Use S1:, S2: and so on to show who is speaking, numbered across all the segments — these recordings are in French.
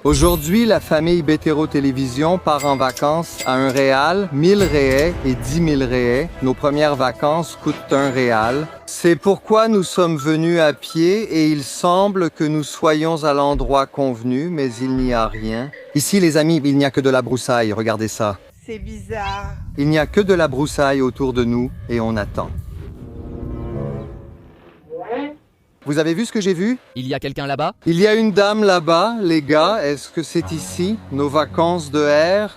S1: Aujourd'hui, la famille Bétéro Télévision part en vacances à un réal, 1000 réais et 10 000 réais. Nos premières vacances coûtent un réal. C'est pourquoi nous sommes venus à pied et il semble que nous soyons à l'endroit convenu, mais il n'y a rien. Ici, les amis, il n'y a que de la broussaille, regardez ça.
S2: C'est bizarre.
S1: Il n'y a que de la broussaille autour de nous et on attend. Vous avez vu ce que j'ai vu?
S3: Il y a quelqu'un là-bas?
S1: Il y a une dame là-bas, les gars. Est-ce que c'est ici, nos vacances de R?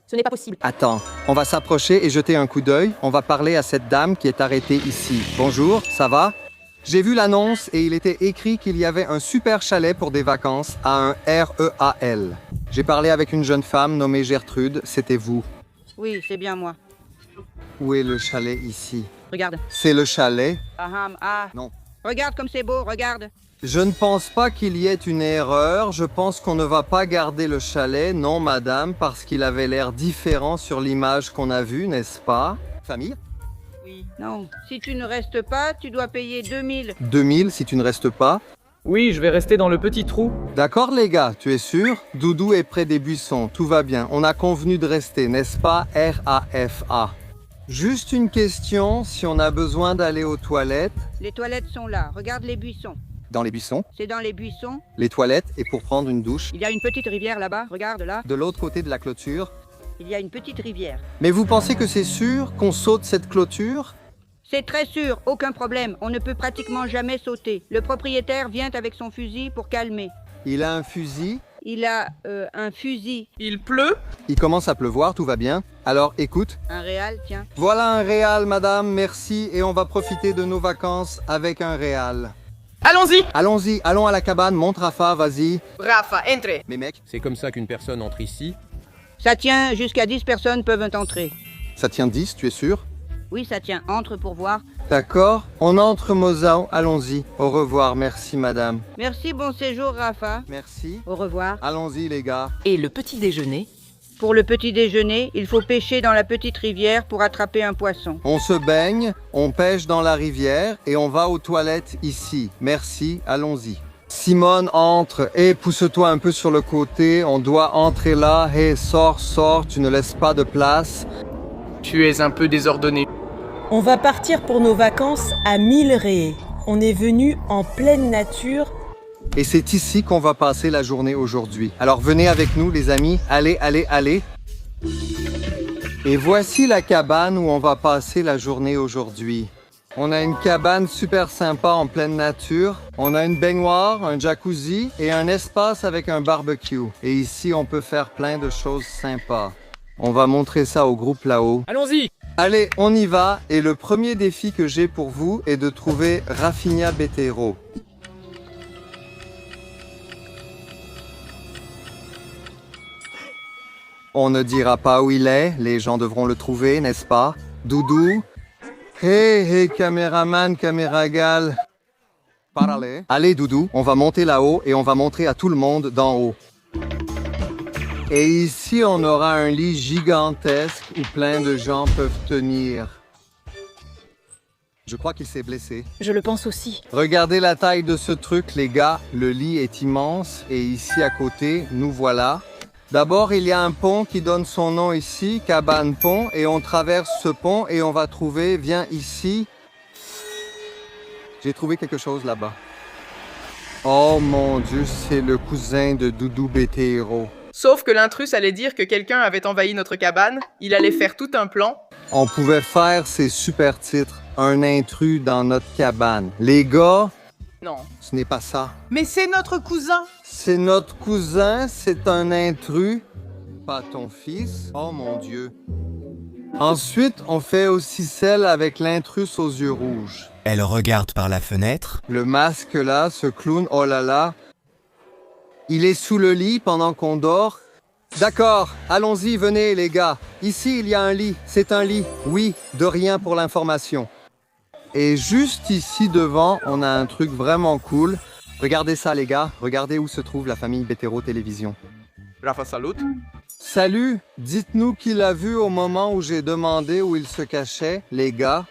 S4: Ce n'est pas possible.
S1: Attends, on va s'approcher et jeter un coup d'œil. On va parler à cette dame qui est arrêtée ici. Bonjour, ça va? J'ai vu l'annonce et il était écrit qu'il y avait un super chalet pour des vacances à un REAL. J'ai parlé avec une jeune femme nommée Gertrude, c'était vous.
S2: Oui, c'est bien moi.
S1: Où est le chalet ici?
S2: Regarde.
S1: C'est le chalet?
S2: Non. Regarde comme c'est beau, regarde.
S1: Je ne pense pas qu'il y ait une erreur. Je pense qu'on ne va pas garder le chalet, non madame, parce qu'il avait l'air différent sur l'image qu'on a vue, n'est-ce pas? Famille?
S2: Oui. Non. Si tu ne restes pas, tu dois payer 2000.
S1: 2000 si tu ne restes pas?
S5: Oui, je vais rester dans le petit trou.
S1: D'accord les gars, tu es sûr? Doudou est près des buissons, tout va bien. On a convenu de rester, n'est-ce pas? RAFA. Juste une question, si on a besoin d'aller aux toilettes...
S2: Les toilettes sont là. Regarde les buissons.
S1: Dans les buissons?
S2: C'est dans les buissons.
S1: Les toilettes et pour prendre une douche?
S2: Il y a une petite rivière là-bas. Regarde là.
S1: De l'autre côté de la clôture?
S2: Il y a une petite rivière.
S1: Mais vous pensez que c'est sûr qu'on saute cette clôture?
S2: C'est très sûr, aucun problème. On ne peut pratiquement jamais sauter. Le propriétaire vient avec son fusil pour calmer.
S1: Il a un fusil?
S2: Il a un fusil.
S5: Il pleut?
S1: Il commence à pleuvoir, tout va bien. Alors écoute.
S2: Un réal, tiens.
S1: Voilà un réal, madame, merci. Et on va profiter de nos vacances avec un réal.
S5: Allons-y!
S1: Allons-y, allons à la cabane, monte Rafa, vas-y.
S5: Rafa, entre!
S1: Mais mec,
S3: C'est comme ça qu'une personne entre ici?
S2: Ça tient, jusqu'à 10 personnes peuvent entrer.
S1: ça tient 10, tu es sûr?
S2: Oui, ça tient. Entre pour voir.
S1: D'accord, on entre Mozao, allons-y. Au revoir, merci madame.
S2: Merci, bon séjour, Rafa.
S1: Merci.
S2: Au revoir.
S1: Allons-y les gars.
S4: Et le petit déjeuner?
S2: Pour le petit déjeuner, il faut pêcher dans la petite rivière pour attraper un poisson.
S1: On se baigne, on pêche dans la rivière et on va aux toilettes ici. Merci, allons-y. Simone entre. Hé, pousse-toi un peu sur le côté, on doit entrer là. Hé, sors, sors, tu ne laisses pas de place.
S5: Tu es un peu désordonné.
S6: On va partir pour nos vacances à 1000 réais. On est venu en pleine nature.
S1: Et c'est ici qu'on va passer la journée aujourd'hui. Alors venez avec nous les amis, allez, allez, allez. Et voici la cabane où on va passer la journée aujourd'hui. On a une cabane super sympa en pleine nature. On a une baignoire, un jacuzzi et un espace avec un barbecue. Et ici, on peut faire plein de choses sympas. On va montrer ça au groupe là-haut.
S5: Allons-y!
S1: Allez, on y va. Et le premier défi que j'ai pour vous est de trouver Rafinha Bétéro. On ne dira pas où il est, les gens devront le trouver, n'est-ce pas? Doudou? Hey, caméraman, caméragal. Parallez. Allez, Doudou, on va monter là-haut et on va montrer à tout le monde d'en haut. Et ici, on aura un lit gigantesque où plein de gens peuvent tenir. Je crois qu'il s'est blessé.
S6: Je le pense aussi.
S1: Regardez la taille de ce truc, les gars. Le lit est immense et ici à côté, nous voilà. D'abord, il y a un pont qui donne son nom ici, Cabane Pont, et on traverse ce pont et on va trouver, viens ici. J'ai trouvé quelque chose là-bas. Oh mon Dieu, c'est le cousin de Doudou Bétéro.
S5: Sauf que l'intrus allait dire que quelqu'un avait envahi notre cabane, il allait faire tout un plan.
S1: On pouvait faire ces super titres, un intrus dans notre cabane. Les gars,
S5: Non.
S1: ce n'est pas ça.
S7: Mais c'est notre cousin.
S1: C'est notre cousin, c'est un intrus, pas ton fils. Oh mon Dieu. Ensuite, on fait aussi celle avec l'intrus aux yeux rouges.
S8: Elle regarde par la fenêtre.
S1: Le masque là, ce clown, oh là là. Il est sous le lit pendant qu'on dort. D'accord, allons-y, venez les gars. Ici, il y a un lit, c'est un lit. Oui, de rien pour l'information. Et juste ici devant, on a un truc vraiment cool. Regardez ça les gars, regardez où se trouve la famille Bétéro Télévision.
S5: Rafa, salut.
S1: Salut, dites-nous qui l'a vu au moment où j'ai demandé où il se cachait, les gars.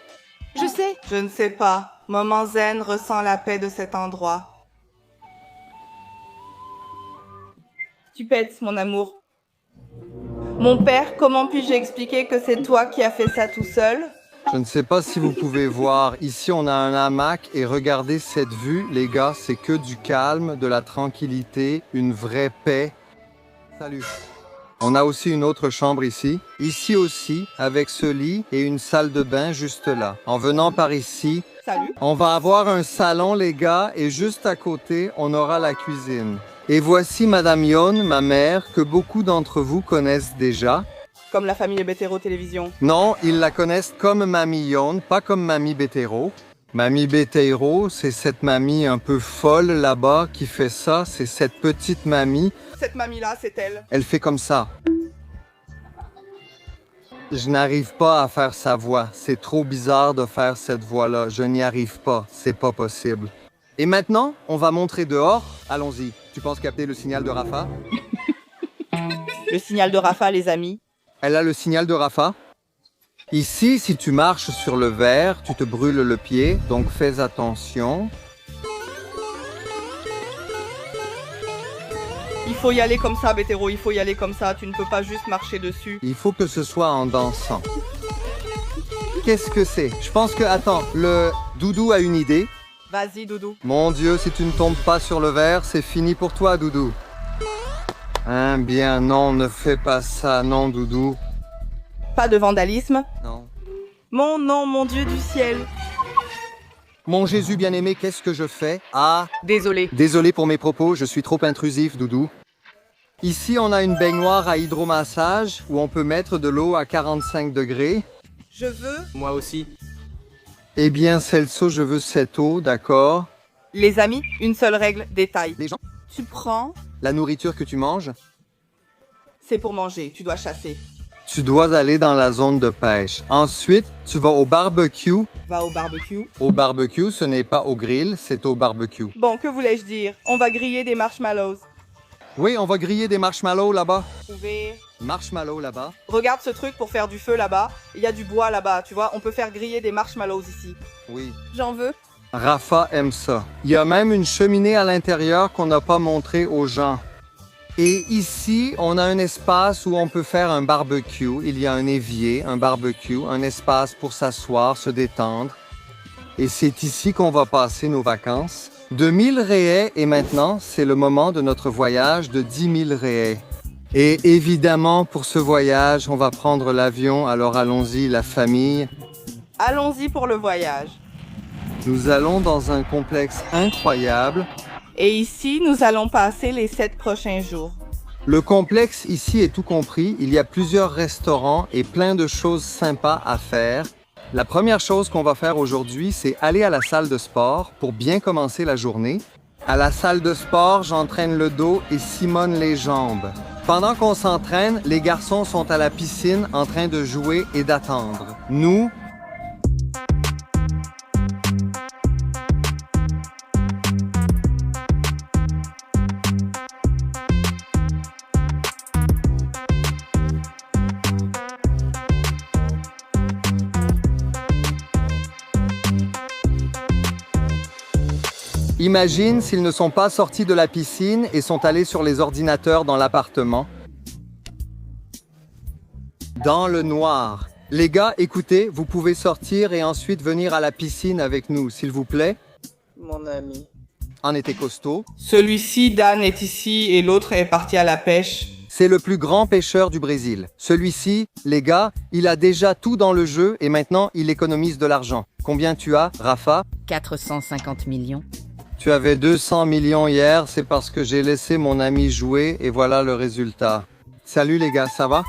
S7: Je sais.
S9: Je ne sais pas. Moment zen ressent la paix de cet endroit. Tu pètes, mon amour. Mon père, comment puis-je expliquer que c'est toi qui as fait ça tout seul?
S1: Je ne sais pas si vous pouvez voir. Ici, on a un hamac et regardez cette vue, les gars. C'est que du calme, de la tranquillité, une vraie paix. Salut. On a aussi une autre chambre ici. Ici aussi, avec ce lit et une salle de bain juste là. En venant par ici,
S9: Salut.
S1: on va avoir un salon, les gars, et juste à côté, on aura la cuisine. Et voici Madame Yon, ma mère, que beaucoup d'entre vous connaissent déjà.
S9: Comme la famille Bétéro Télévision.
S1: Non, ils la connaissent comme Mamie Yon, pas comme Mamie Bétéro. Mamie Bétéro, c'est cette mamie un peu folle là-bas qui fait ça. C'est cette petite mamie.
S9: Cette mamie-là, c'est elle.
S1: Elle fait comme ça. Je n'arrive pas à faire sa voix. C'est trop bizarre de faire cette voix-là. Je n'y arrive pas. C'est pas possible. Et maintenant, on va montrer dehors. Allons-y. Tu penses capter le signal de Rafa?
S9: Le signal de Rafa, les amis.
S1: Elle a le signal de Rafa. Ici, si tu marches sur le verre, tu te brûles le pied, donc fais attention.
S9: Il faut y aller comme ça, Bétéro, il faut y aller comme ça. Tu ne peux pas juste marcher dessus.
S1: Il faut que ce soit en dansant. Qu'est-ce que c'est? Je pense que... Attends, le Doudou a une idée.
S9: Vas-y, Doudou.
S1: Mon Dieu, si tu ne tombes pas sur le verre, c'est fini pour toi, Doudou. Hein, bien, non, ne fais pas ça, non, Doudou.
S9: Pas de vandalisme.
S1: Non.
S9: Mon nom, mon Dieu du ciel.
S1: Mon Jésus bien-aimé, qu'est-ce que je fais? Ah,
S5: Désolé.
S1: désolé pour mes propos, je suis trop intrusif, Doudou. Ici, on a une baignoire à hydromassage où on peut mettre de l'eau à 45 degrés.
S9: Je veux...
S3: Moi aussi.
S1: Eh bien, Celso, je veux cette eau, d'accord?
S9: Les amis, une seule règle, détail.
S1: Les gens,
S9: Tu prends,
S1: la nourriture que tu manges,
S9: c'est pour manger. Tu dois chasser.
S1: tu dois aller dans la zone de pêche. Ensuite, tu vas au barbecue.
S9: Va au barbecue.
S1: Au barbecue, ce n'est pas au grill, c'est au barbecue.
S9: Bon, que voulais-je dire? On va griller des marshmallows.
S1: Oui, on va griller des marshmallows là-bas.
S9: Trouver...
S1: Marshmallows là-bas.
S9: Regarde ce truc pour faire du feu là-bas. Il y a du bois là-bas, tu vois. On peut faire griller des marshmallows ici.
S1: Oui.
S9: J'en veux.
S1: Rafa aime ça. Il y a même une cheminée à l'intérieur qu'on n'a pas montrée aux gens. Et ici, on a un espace où on peut faire un barbecue. Il y a un évier, un barbecue, un espace pour s'asseoir, se détendre. Et c'est ici qu'on va passer nos vacances. De 1000 réais et maintenant, c'est le moment de notre voyage de 10 000 réais. Et évidemment, pour ce voyage, on va prendre l'avion, alors allons-y, la famille.
S9: Allons-y pour le voyage.
S1: Nous allons dans un complexe incroyable.
S9: Et ici, nous allons passer les 7 prochains jours.
S1: Le complexe ici est tout compris. Il y a plusieurs restaurants et plein de choses sympas à faire. La première chose qu'on va faire aujourd'hui, c'est aller à la salle de sport pour bien commencer la journée. À la salle de sport, j'entraîne le dos et Simone les jambes. Pendant qu'on s'entraîne, les garçons sont à la piscine en train de jouer et d'attendre. Nous, imagine s'ils ne sont pas sortis de la piscine et sont allés sur les ordinateurs dans l'appartement. Dans le noir. Les gars, écoutez, vous pouvez sortir et ensuite venir à la piscine avec nous, s'il vous plaît.
S9: Mon ami.
S1: En été costaud.
S9: Celui-ci, Dan, est ici et l'autre est parti à la pêche.
S1: C'est le plus grand pêcheur du Brésil. Celui-ci, les gars, il a déjà tout dans le jeu et maintenant il économise de l'argent. Combien tu as, Rafa?
S4: 450 millions.
S1: Tu avais 200 millions hier, c'est parce que j'ai laissé mon ami jouer et voilà le résultat. Salut les gars, ça va?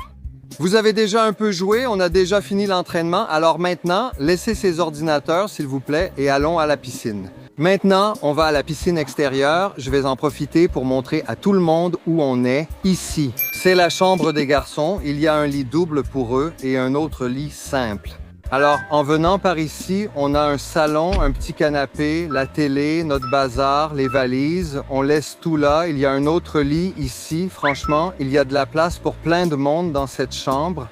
S1: Vous avez déjà un peu joué, on a déjà fini l'entraînement, alors maintenant, laissez ces ordinateurs s'il vous plaît et allons à la piscine. Maintenant, on va à la piscine extérieure. Je vais en profiter pour montrer à tout le monde où on est, ici. C'est la chambre des garçons. Il y a un lit double pour eux et un autre lit simple. Alors, en venant par ici, on a un salon, un petit canapé, la télé, notre bazar, les valises. On laisse tout là. Il y a un autre lit ici. Franchement, il y a de la place pour plein de monde dans cette chambre.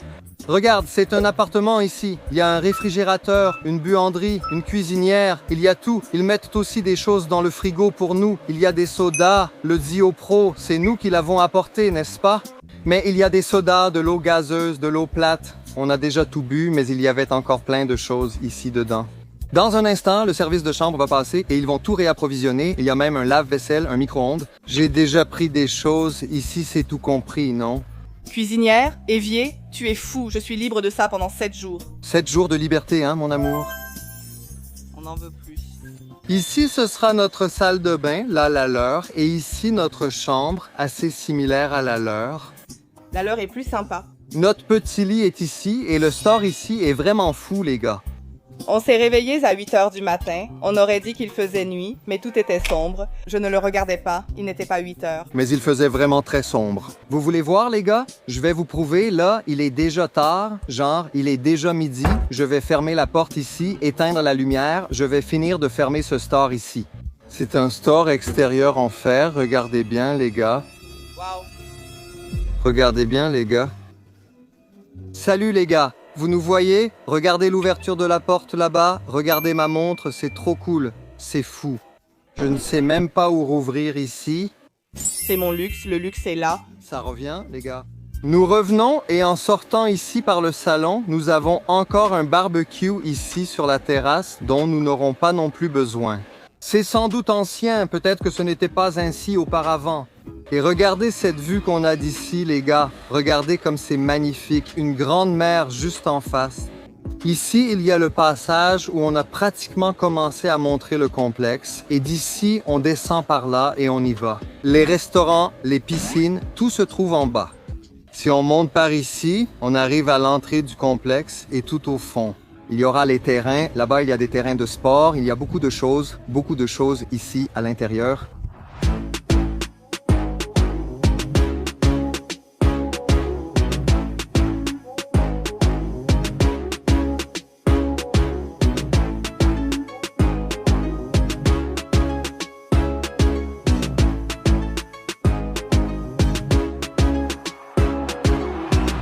S1: Regarde, c'est un appartement ici. Il y a un réfrigérateur, une buanderie, une cuisinière. Il y a tout. Ils mettent aussi des choses dans le frigo pour nous. Il y a des sodas, le Ziopro. C'est nous qui l'avons apporté, n'est-ce pas? Mais il y a des sodas, de l'eau gazeuse, de l'eau plate. On a déjà tout bu, mais il y avait encore plein de choses ici dedans. Dans un instant, le service de chambre va passer et ils vont tout réapprovisionner. Il y a même un lave-vaisselle, un micro-ondes. J'ai déjà pris des choses. Ici, c'est tout compris, non?
S9: Cuisinière, évier, tu es fou, je suis libre de ça pendant 7 jours.
S1: 7 jours de liberté, hein, mon amour?
S9: On n'en veut plus.
S1: Ici, ce sera notre salle de bain, là, la leur, et ici, notre chambre, assez similaire à la leur.
S9: La leur est plus sympa.
S1: Notre petit lit est ici, et le store ici est vraiment fou, les gars.
S9: On s'est réveillés à 8 heures du matin. On aurait dit qu'il faisait nuit, mais tout était sombre. Je ne le regardais pas, il n'était pas 8 heures.
S1: Mais il faisait vraiment très sombre. Vous voulez voir, les gars? Je vais vous prouver, là, il est déjà tard, genre, il est déjà midi. Je vais fermer la porte ici, éteindre la lumière. Je vais finir de fermer ce store ici. C'est un store extérieur en fer, regardez bien, les gars.
S9: Wow.
S1: Regardez bien, les gars. Salut, les gars. Vous nous voyez? Regardez l'ouverture de la porte là-bas. Regardez ma montre, c'est trop cool. C'est fou. Je ne sais même pas où rouvrir ici.
S9: C'est mon luxe, le luxe est là.
S1: Ça revient, les gars. Nous revenons et en sortant ici par le salon, nous avons encore un barbecue ici sur la terrasse dont nous n'aurons pas non plus besoin. C'est sans doute ancien, peut-être que ce n'était pas ainsi auparavant. Et regardez cette vue qu'on a d'ici, les gars. Regardez comme c'est magnifique. Une grande mer juste en face. Ici, il y a le passage où on a pratiquement commencé à montrer le complexe. Et d'ici, on descend par là et on y va. Les restaurants, les piscines, tout se trouve en bas. Si on monte par ici, on arrive à l'entrée du complexe et tout au fond. Il y aura les terrains. Là-bas, il y a des terrains de sport. Il y a beaucoup de choses ici à l'intérieur.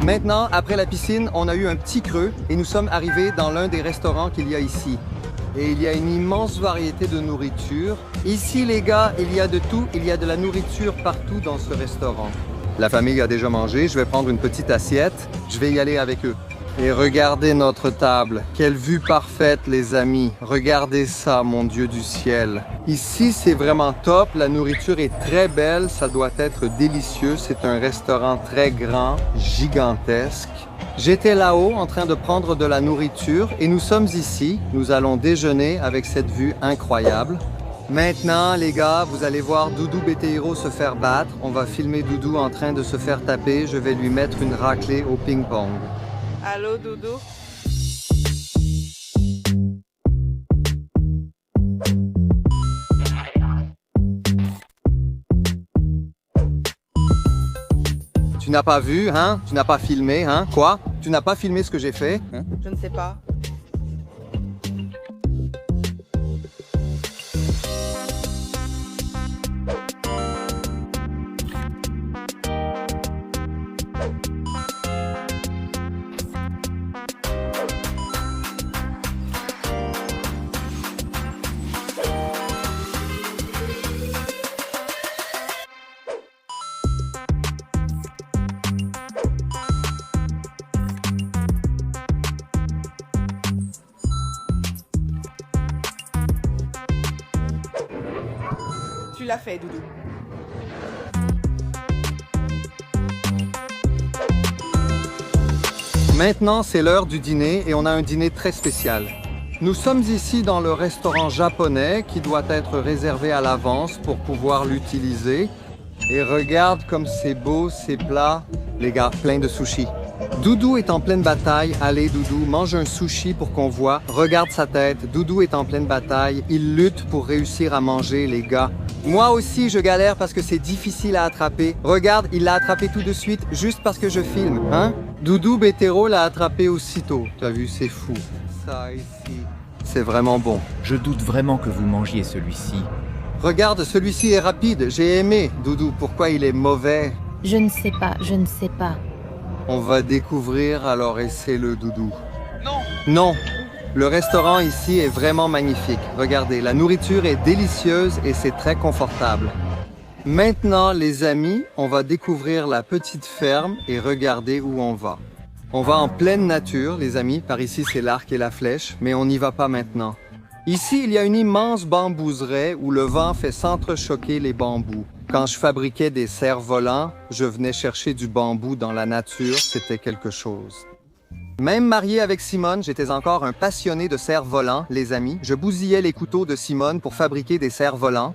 S1: Maintenant, après la piscine, on a eu un petit creux et nous sommes arrivés dans l'un des restaurants qu'il y a ici. Et il y a une immense variété de nourriture. Ici, les gars, il y a de tout. Il y a de la nourriture partout dans ce restaurant. La famille a déjà mangé. Je vais prendre une petite assiette. Je vais y aller avec eux. Et regardez notre table. Quelle vue parfaite, les amis. Regardez ça, mon Dieu du ciel. Ici, c'est vraiment top. La nourriture est très belle. Ça doit être délicieux. C'est un restaurant très grand, gigantesque. J'étais là-haut en train de prendre de la nourriture et nous sommes ici. Nous allons déjeuner avec cette vue incroyable. Maintenant, les gars, vous allez voir Doudou Bétéiro se faire battre. On va filmer Doudou en train de se faire taper. Je vais lui mettre une raclée au ping-pong.
S9: Allô, Doudou?
S1: Tu n'as pas vu, hein? Tu n'as pas filmé, hein? Quoi? Tu n'as pas filmé ce que j'ai fait? Hein?
S9: Je ne sais pas. Tu l'as fait, Doudou.
S1: Maintenant, c'est l'heure du dîner et on a un dîner très spécial. Nous sommes ici dans le restaurant japonais qui doit être réservé à l'avance pour pouvoir l'utiliser. Et regarde comme c'est beau, ces plats. Les gars, plein de sushis. Doudou est en pleine bataille. Allez, Doudou, mange un sushi pour qu'on voit. Regarde sa tête. Doudou est en pleine bataille. Il lutte pour réussir à manger, les gars. Moi aussi, je galère parce que c'est difficile à attraper. Regarde, il l'a attrapé tout de suite juste parce que je filme, hein? Doudou Bétéiro l'a attrapé aussitôt. T'as vu, c'est fou. Ça ici, c'est vraiment bon.
S3: Je doute vraiment que vous mangiez celui-ci.
S1: Regarde, celui-ci est rapide. J'ai aimé. Doudou, pourquoi il est mauvais?
S4: Je ne sais pas, je ne sais pas.
S1: On va découvrir, alors essaie le doudou. Non. Le restaurant ici est vraiment magnifique. Regardez, la nourriture est délicieuse et c'est très confortable. Maintenant, les amis, on va découvrir la petite ferme et regarder où on va. On va en pleine nature, les amis. Par ici, c'est l'arc et la flèche, mais on n'y va pas maintenant. Ici, il y a une immense bambouseraie où le vent fait s'entrechoquer les bambous. Quand je fabriquais des cerfs-volants, je venais chercher du bambou dans la nature, c'était quelque chose. Même marié avec Simone, j'étais encore un passionné de cerfs-volants, les amis. Je bousillais les couteaux de Simone pour fabriquer des cerfs-volants.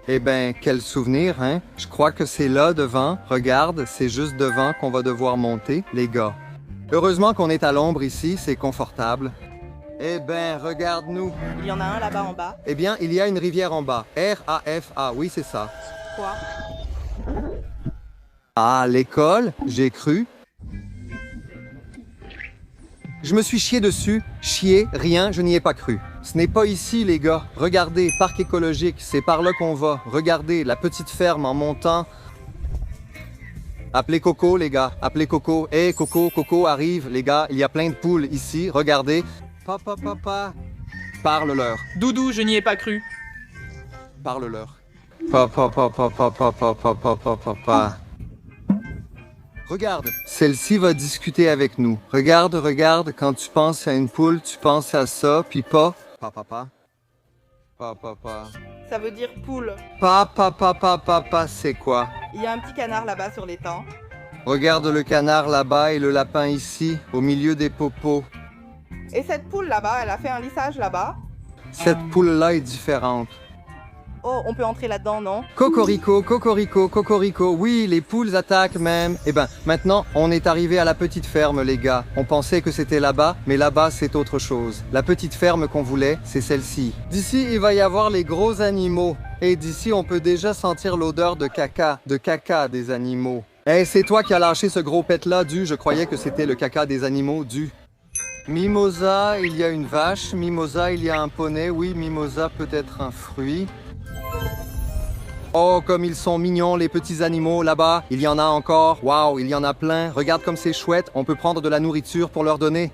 S1: Eh ben, quel souvenir, hein? Je crois que c'est là devant. Regarde, c'est juste devant qu'on va devoir monter, les gars. Heureusement qu'on est à l'ombre ici, c'est confortable. Eh ben, regarde-nous.
S9: Il y en a un là-bas en bas.
S1: Eh bien, il y a une rivière en bas. R-A-F-A, oui, c'est ça.
S9: Quoi?
S1: Ah, l'école? J'ai cru. Je me suis chié dessus. Chier, rien, je n'y ai pas cru. Ce n'est pas ici, les gars. Regardez, parc écologique, c'est par là qu'on va. Regardez, la petite ferme en montant. Appelez Coco, les gars. Appelez Coco. Hé, Coco, Coco arrive, les gars. Il y a plein de poules ici. Regardez. Papa, papa. Parle-leur.
S5: Doudou, je n'y ai pas cru.
S1: Parle-leur. Papa, papa, papa, papa, papa, papa. Regarde, celle-ci va discuter avec nous. Regarde, regarde, quand tu penses à une poule, tu penses à ça, puis pas. Papa. Papa.
S9: Ça veut dire poule.
S1: Papa, c'est quoi?
S9: Il y a un petit canard là-bas sur l'étang.
S1: Regarde le canard là-bas et le lapin ici, au milieu des popos.
S9: Et cette poule là-bas, elle a fait un lissage là-bas.
S1: Cette poule-là est différente.
S9: Oh, on peut entrer là-dedans, non?
S1: Cocorico, cocorico, cocorico. Oui, les poules attaquent même. Eh ben, maintenant, on est arrivé à la petite ferme, les gars. On pensait que c'était là-bas, mais là-bas, c'est autre chose. La petite ferme qu'on voulait, c'est celle-ci. D'ici, il va y avoir les gros animaux. Et d'ici, on peut déjà sentir l'odeur de caca des animaux. Eh, c'est toi qui as lâché ce gros pet-là, je croyais que c'était le caca des animaux, Mimosa, il y a une vache. Mimosa, il y a un poney. Oui, Mimosa peut être un fruit. Oh, comme ils sont mignons, les petits animaux, là-bas. Il y en a encore. Waouh, il y en a plein. Regarde comme c'est chouette. On peut prendre de la nourriture pour leur donner.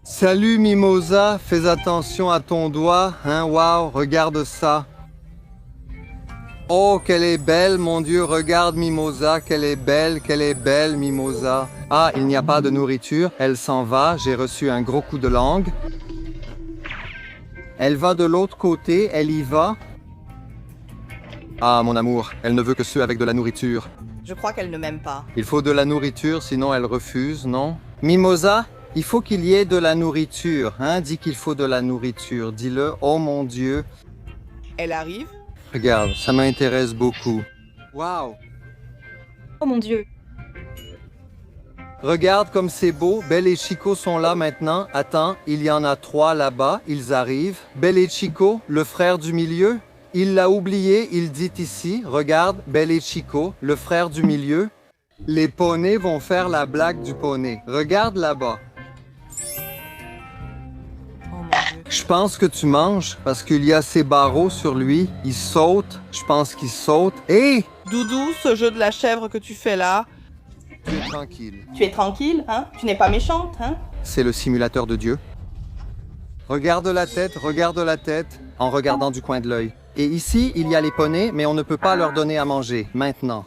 S1: Salut, Mimosa. Fais attention à ton doigt. Hein, waouh, regarde ça. Oh, qu'elle est belle, mon Dieu. Regarde, Mimosa. Qu'elle est belle, Mimosa. Ah, il n'y a pas de nourriture. Elle s'en va. J'ai reçu un gros coup de langue. Elle va de l'autre côté. Elle y va. Ah, mon amour, elle ne veut que ceux avec de la nourriture.
S9: Je crois qu'elle ne m'aime pas.
S1: Il faut de la nourriture, sinon elle refuse, non? Mimosa, il faut qu'il y ait de la nourriture, hein? Dis qu'il faut de la nourriture, dis-le. Oh mon Dieu.
S9: Elle arrive.
S1: Regarde, ça m'intéresse beaucoup. Wow.
S7: Oh mon Dieu.
S1: Regarde comme c'est beau. Belle et Chico sont là maintenant. Attends, il y en a 3 là-bas. Ils arrivent. Belle et Chico, le frère du milieu. Il l'a oublié, il dit ici, regarde, Belle et Chico, le frère du milieu. Les poneys vont faire la blague du poney. Regarde là-bas.
S9: Oh mon Dieu.
S1: Je pense que tu manges parce qu'il y a ces barreaux sur lui. Il saute. Je pense qu'il saute. Hé!
S9: Doudou, ce jeu de la chèvre que tu fais là.
S1: Tu es tranquille.
S9: Tu es tranquille, hein? Tu n'es pas méchante, hein?
S1: C'est le simulateur de Dieu. Regarde la tête, en regardant du coin de l'œil. Et ici, il y a les poneys, mais on ne peut pas leur donner à manger, maintenant.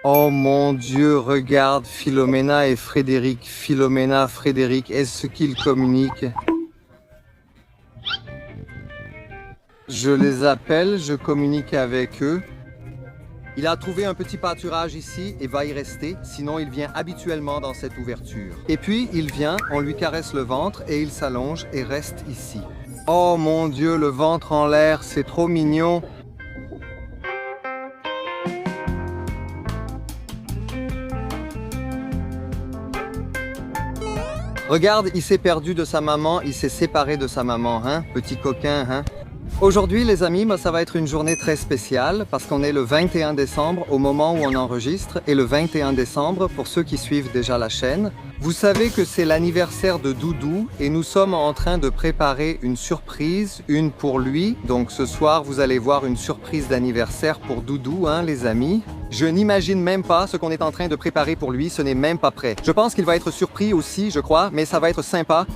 S1: Oh mon Dieu, regarde Philomena et Frédéric. Philomena, Frédéric, est-ce qu'ils communiquent? Je les appelle, je communique avec eux. Il a trouvé un petit pâturage ici et va y rester, sinon il vient habituellement dans cette ouverture. Et puis, il vient, on lui caresse le ventre et il s'allonge et reste ici. Oh mon Dieu, le ventre en l'air, c'est trop mignon. Regarde, il s'est perdu de sa maman, il s'est séparé de sa maman, hein, petit coquin, hein. Aujourd'hui, les amis, ça va être une journée très spéciale parce qu'on est le 21 décembre au moment où on enregistre et le 21 décembre pour ceux qui suivent déjà la chaîne. Vous savez que c'est l'anniversaire de Doudou et nous sommes en train de préparer une surprise, une pour lui. Donc ce soir, vous allez voir une surprise d'anniversaire pour Doudou, hein, les amis. Je n'imagine même pas ce qu'on est en train de préparer pour lui, ce n'est même pas prêt. Je pense qu'il va être surpris aussi, je crois, mais ça va être sympa.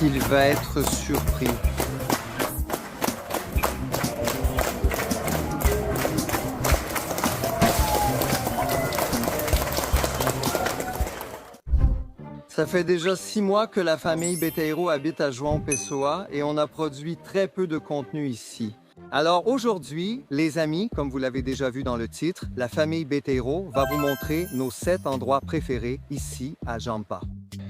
S1: Il va être surpris. Ça fait déjà 6 mois que la famille Beteiro habite à João Pessoa et on a produit très peu de contenu ici. Alors aujourd'hui, les amis, comme vous l'avez déjà vu dans le titre, la famille Beteiro va vous montrer nos 7 endroits préférés ici à Jampa.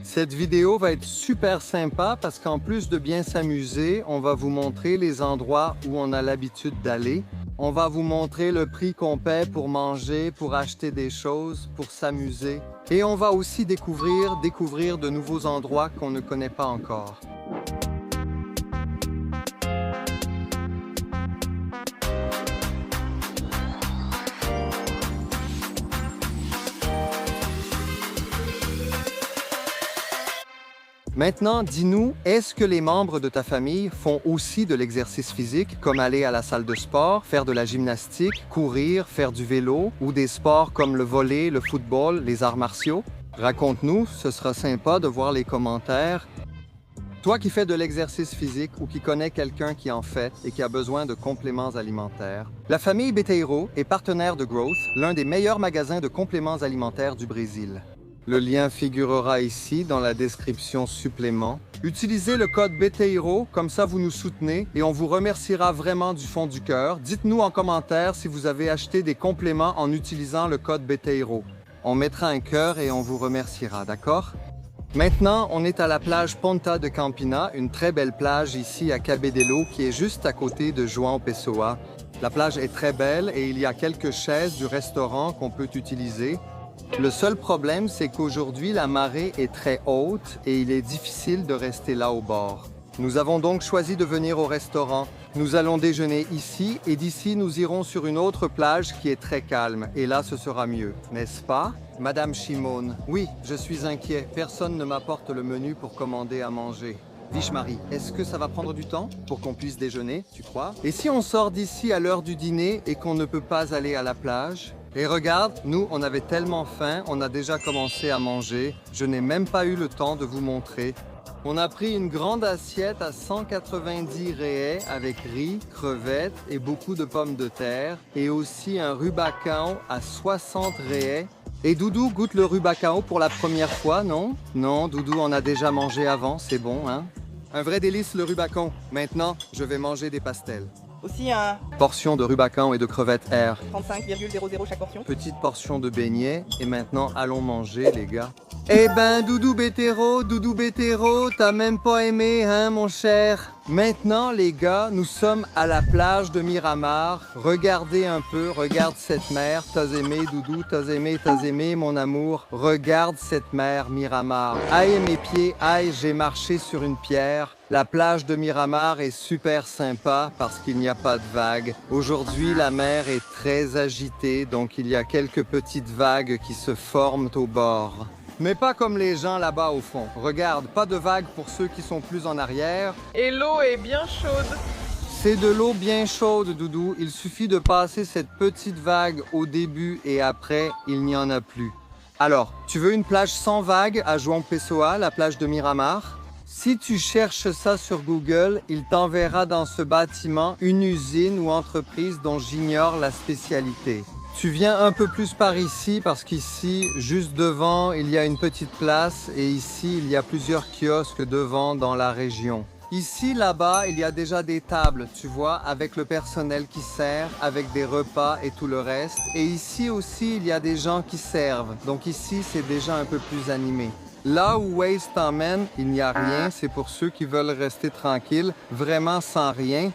S1: Cette vidéo va être super sympa parce qu'en plus de bien s'amuser, on va vous montrer les endroits où on a l'habitude d'aller. On va vous montrer le prix qu'on paie pour manger, pour acheter des choses, pour s'amuser. Et on va aussi découvrir de nouveaux endroits qu'on ne connaît pas encore. Maintenant, dis-nous, est-ce que les membres de ta famille font aussi de l'exercice physique, comme aller à la salle de sport, faire de la gymnastique, courir, faire du vélo, ou des sports comme le volley, le football, les arts martiaux? Raconte-nous, ce sera sympa de voir les commentaires. Toi qui fais de l'exercice physique ou qui connais quelqu'un qui en fait et qui a besoin de compléments alimentaires, la famille Beteiro est partenaire de Growth, l'un des meilleurs magasins de compléments alimentaires du Brésil. Le lien figurera ici dans la description supplément. Utilisez le code Beteiro, comme ça vous nous soutenez et on vous remerciera vraiment du fond du cœur. Dites-nous en commentaire si vous avez acheté des compléments en utilisant le code Beteiro. On mettra un cœur et on vous remerciera, d'accord? Maintenant, on est à la plage Ponta de Campina, une très belle plage ici à Cabedelo qui est juste à côté de João Pessoa. La plage est très belle et il y a quelques chaises du restaurant qu'on peut utiliser. Le seul problème, c'est qu'aujourd'hui, la marée est très haute et il est difficile de rester là au bord. Nous avons donc choisi de venir au restaurant. Nous allons déjeuner ici et d'ici, nous irons sur une autre plage qui est très calme. Et là, ce sera mieux, n'est-ce pas? Madame Shimon. Oui, je suis inquiet. Personne ne m'apporte le menu pour commander à manger. Viche-Marie, est-ce que ça va prendre du temps pour qu'on puisse déjeuner, tu crois? Et si on sort d'ici à l'heure du dîner et qu'on ne peut pas aller à la plage? Et regarde, nous, on avait tellement faim, on a déjà commencé à manger. Je n'ai même pas eu le temps de vous montrer. On a pris une grande assiette à 190 reais avec riz, crevettes et beaucoup de pommes de terre. Et aussi un rubacão à 60 reais. Et Doudou goûte le rubacão pour la première fois, non? Non, Doudou en a déjà mangé avant, c'est bon, hein? Un vrai délice le rubacão. Maintenant, je vais manger des pastels.
S9: Aussi un
S1: Portion de rubacão et de crevettes R.
S9: 35,00 chaque portion.
S1: Petite portion de beignets. Et maintenant, allons manger, les gars. Eh ben, Doudou Beteiro, t'as même pas aimé, hein, mon cher? Maintenant, les gars, nous sommes à la plage de Miramar. Regardez un peu, regarde cette mer. T'as aimé, Doudou, t'as aimé, mon amour. Regarde cette mer, Miramar. Aïe, mes pieds, aïe, j'ai marché sur une pierre. La plage de Miramar est super sympa parce qu'il n'y a pas de vagues. Aujourd'hui, la mer est très agitée, donc il y a quelques petites vagues qui se forment au bord. Mais pas comme les gens là-bas au fond. Regarde, pas de vagues pour ceux qui sont plus en arrière.
S5: Et l'eau est bien chaude.
S1: C'est de l'eau bien chaude, Doudou. Il suffit de passer cette petite vague au début et après, il n'y en a plus. Alors, tu veux une plage sans vagues à João Pessoa, la plage de Miramar? Si tu cherches ça sur Google, il t'enverra dans ce bâtiment une usine ou entreprise dont j'ignore la spécialité. Tu viens un peu plus par ici parce qu'ici, juste devant, il y a une petite place et ici, il y a plusieurs kiosques devant dans la région. Ici, là-bas, il y a déjà des tables, tu vois, avec le personnel qui sert, avec des repas et tout le reste. Et ici aussi, il y a des gens qui servent. Donc ici, c'est déjà un peu plus animé. Là où Waze t'emmène, il n'y a rien. C'est pour ceux qui veulent rester tranquilles, vraiment sans rien.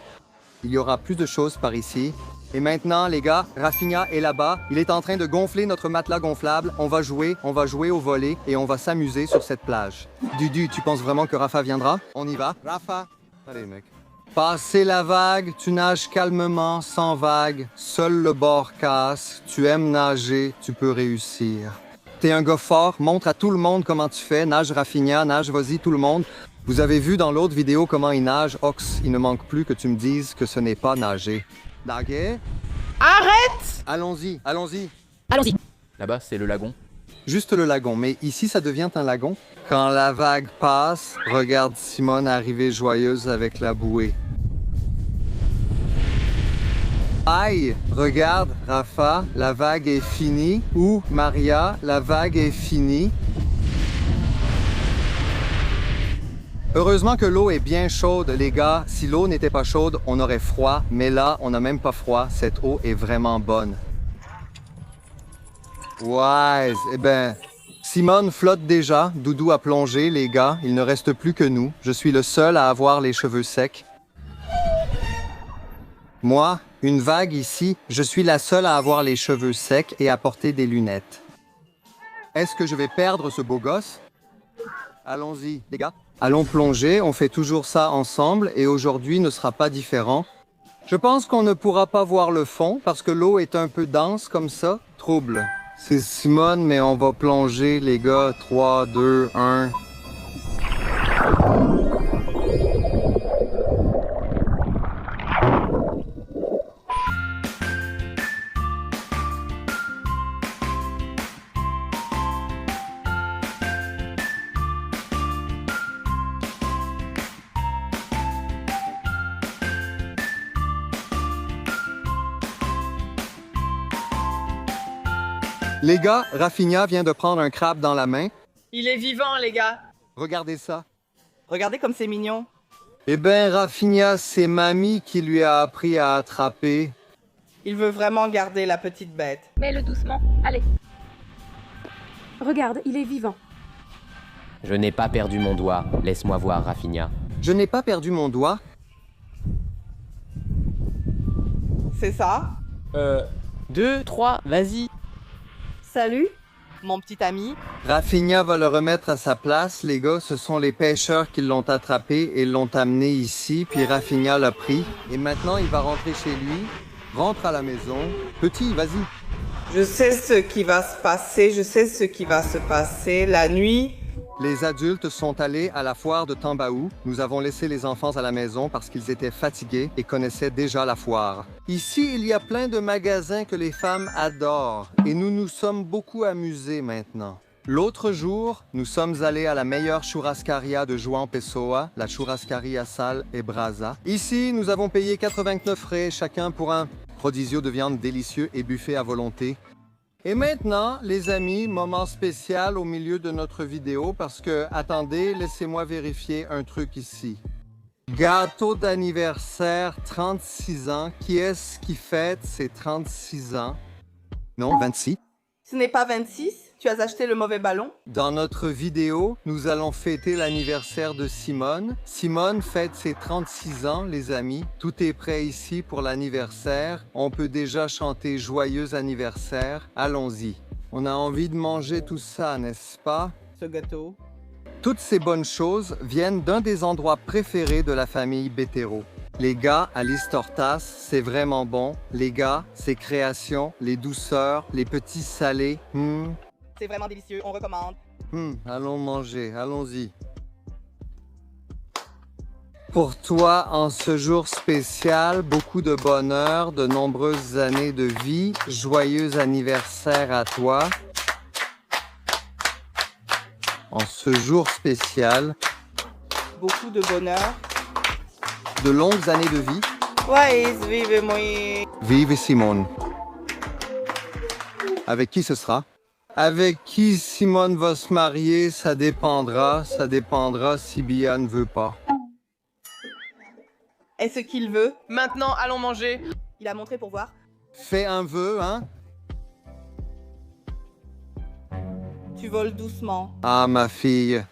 S1: Il y aura plus de choses par ici. Et maintenant, les gars, Rafinha est là-bas. Il est en train de gonfler notre matelas gonflable. On va jouer au volley et on va s'amuser sur cette plage. Dudu, tu penses vraiment que Rafa viendra? On y va? Rafa? Allez, mec. Passer la vague, tu nages calmement, sans vague. Seul le bord casse. Tu aimes nager, tu peux réussir. T'es un gars fort, montre à tout le monde comment tu fais. Nage Rafinha, nage, vas-y, tout le monde. Vous avez vu dans l'autre vidéo comment il nage. Ox, il ne manque plus que tu me dises que ce n'est pas nager. Nager?
S5: Arrête!
S1: Allons-y, allons-y.
S4: Allons-y.
S3: Là-bas, c'est le lagon.
S1: Juste le lagon, mais ici, ça devient un lagon. Quand la vague passe, regarde Simone arriver joyeuse avec la bouée. Aïe, regarde, Rafa, la vague est finie. Ou, Maria, la vague est finie. Heureusement que l'eau est bien chaude, les gars. Si l'eau n'était pas chaude, on aurait froid. Mais là, on n'a même pas froid. Cette eau est vraiment bonne. Ouais, eh ben, Simone flotte déjà. Doudou a plongé, les gars. Il ne reste plus que nous. Je suis le seul à avoir les cheveux secs. Moi, une vague ici, je suis la seule à avoir les cheveux secs et à porter des lunettes. Est-ce que je vais perdre ce beau gosse? Allons-y, les gars. Allons plonger, on fait toujours ça ensemble et aujourd'hui ne sera pas différent. Je pense qu'on ne pourra pas voir le fond parce que l'eau est un peu dense comme ça. Trouble. C'est Simone, mais on va plonger, les gars. 3, 2, 1... Les gars, Rafinha vient de prendre un crabe dans la main.
S5: Il est vivant, les gars.
S1: Regardez ça.
S9: Regardez comme c'est mignon.
S1: Eh ben, Rafinha, c'est mamie qui lui a appris à attraper.
S9: Il veut vraiment garder la petite bête.
S7: Mets-le doucement. Allez.
S10: Regarde, il est vivant.
S11: Je n'ai pas perdu mon doigt. Laisse-moi voir, Rafinha.
S1: Je n'ai pas perdu mon doigt.
S9: C'est ça?
S11: 2, 3, vas-y.
S10: Salut.
S9: Mon petit ami.
S1: Rafinha va le remettre à sa place, les gars. Ce sont les pêcheurs qui l'ont attrapé et l'ont amené ici, puis Rafinha l'a pris. Et maintenant, il va rentrer chez lui. Rentre à la maison. Petit, vas-y.
S9: Je sais ce qui va se passer, je sais ce qui va se passer. La nuit,
S1: Les adultes sont allés à la foire de Tambaou. Nous avons laissé les enfants à la maison parce qu'ils étaient fatigués et connaissaient déjà la foire. Ici, il y a plein de magasins que les femmes adorent et nous nous sommes beaucoup amusés maintenant. L'autre jour, nous sommes allés à la meilleure churrascaria de João Pessoa, la churrascaria Sal et Brasa. Ici, nous avons payé 89 frais chacun pour un prodisio de viande délicieux et buffet à volonté. Et maintenant, les amis, moment spécial au milieu de notre vidéo parce que, attendez, laissez-moi vérifier un truc ici. Gâteau d'anniversaire, 36 ans. Qui est-ce qui fête ses 36 ans? Non, 26.
S9: ce n'est pas 26? Tu as acheté le mauvais ballon?
S1: Dans notre vidéo, nous allons fêter l'anniversaire de Simone. Simone fête ses 36 ans, les amis. Tout est prêt ici pour l'anniversaire. On peut déjà chanter joyeux anniversaire. Allons-y. On a envie de manger tout ça, n'est-ce pas?
S9: Ce gâteau.
S1: Toutes ces bonnes choses viennent d'un des endroits préférés de la famille Betero. Les gars, à l'Istortas, c'est vraiment bon. Les gars, c'est création, les douceurs, les petits salés.
S9: C'est vraiment délicieux, on recommande.
S1: Allons manger, allons-y. Pour toi, en ce jour spécial, beaucoup de bonheur, de nombreuses années de vie. Joyeux anniversaire à toi. En ce jour spécial.
S9: Beaucoup de bonheur.
S1: De longues années de vie.
S9: Ouais, vive moi.
S1: Vive Simone. Avec qui ce sera? Avec qui Simone va se marier, ça dépendra. Ça dépendra si Bia ne veut pas.
S9: Est-ce qu'il veut?
S5: Maintenant, allons manger.
S9: Il a montré pour voir.
S1: Fais un vœu, hein?
S9: Tu voles doucement.
S1: Ah, ma fille.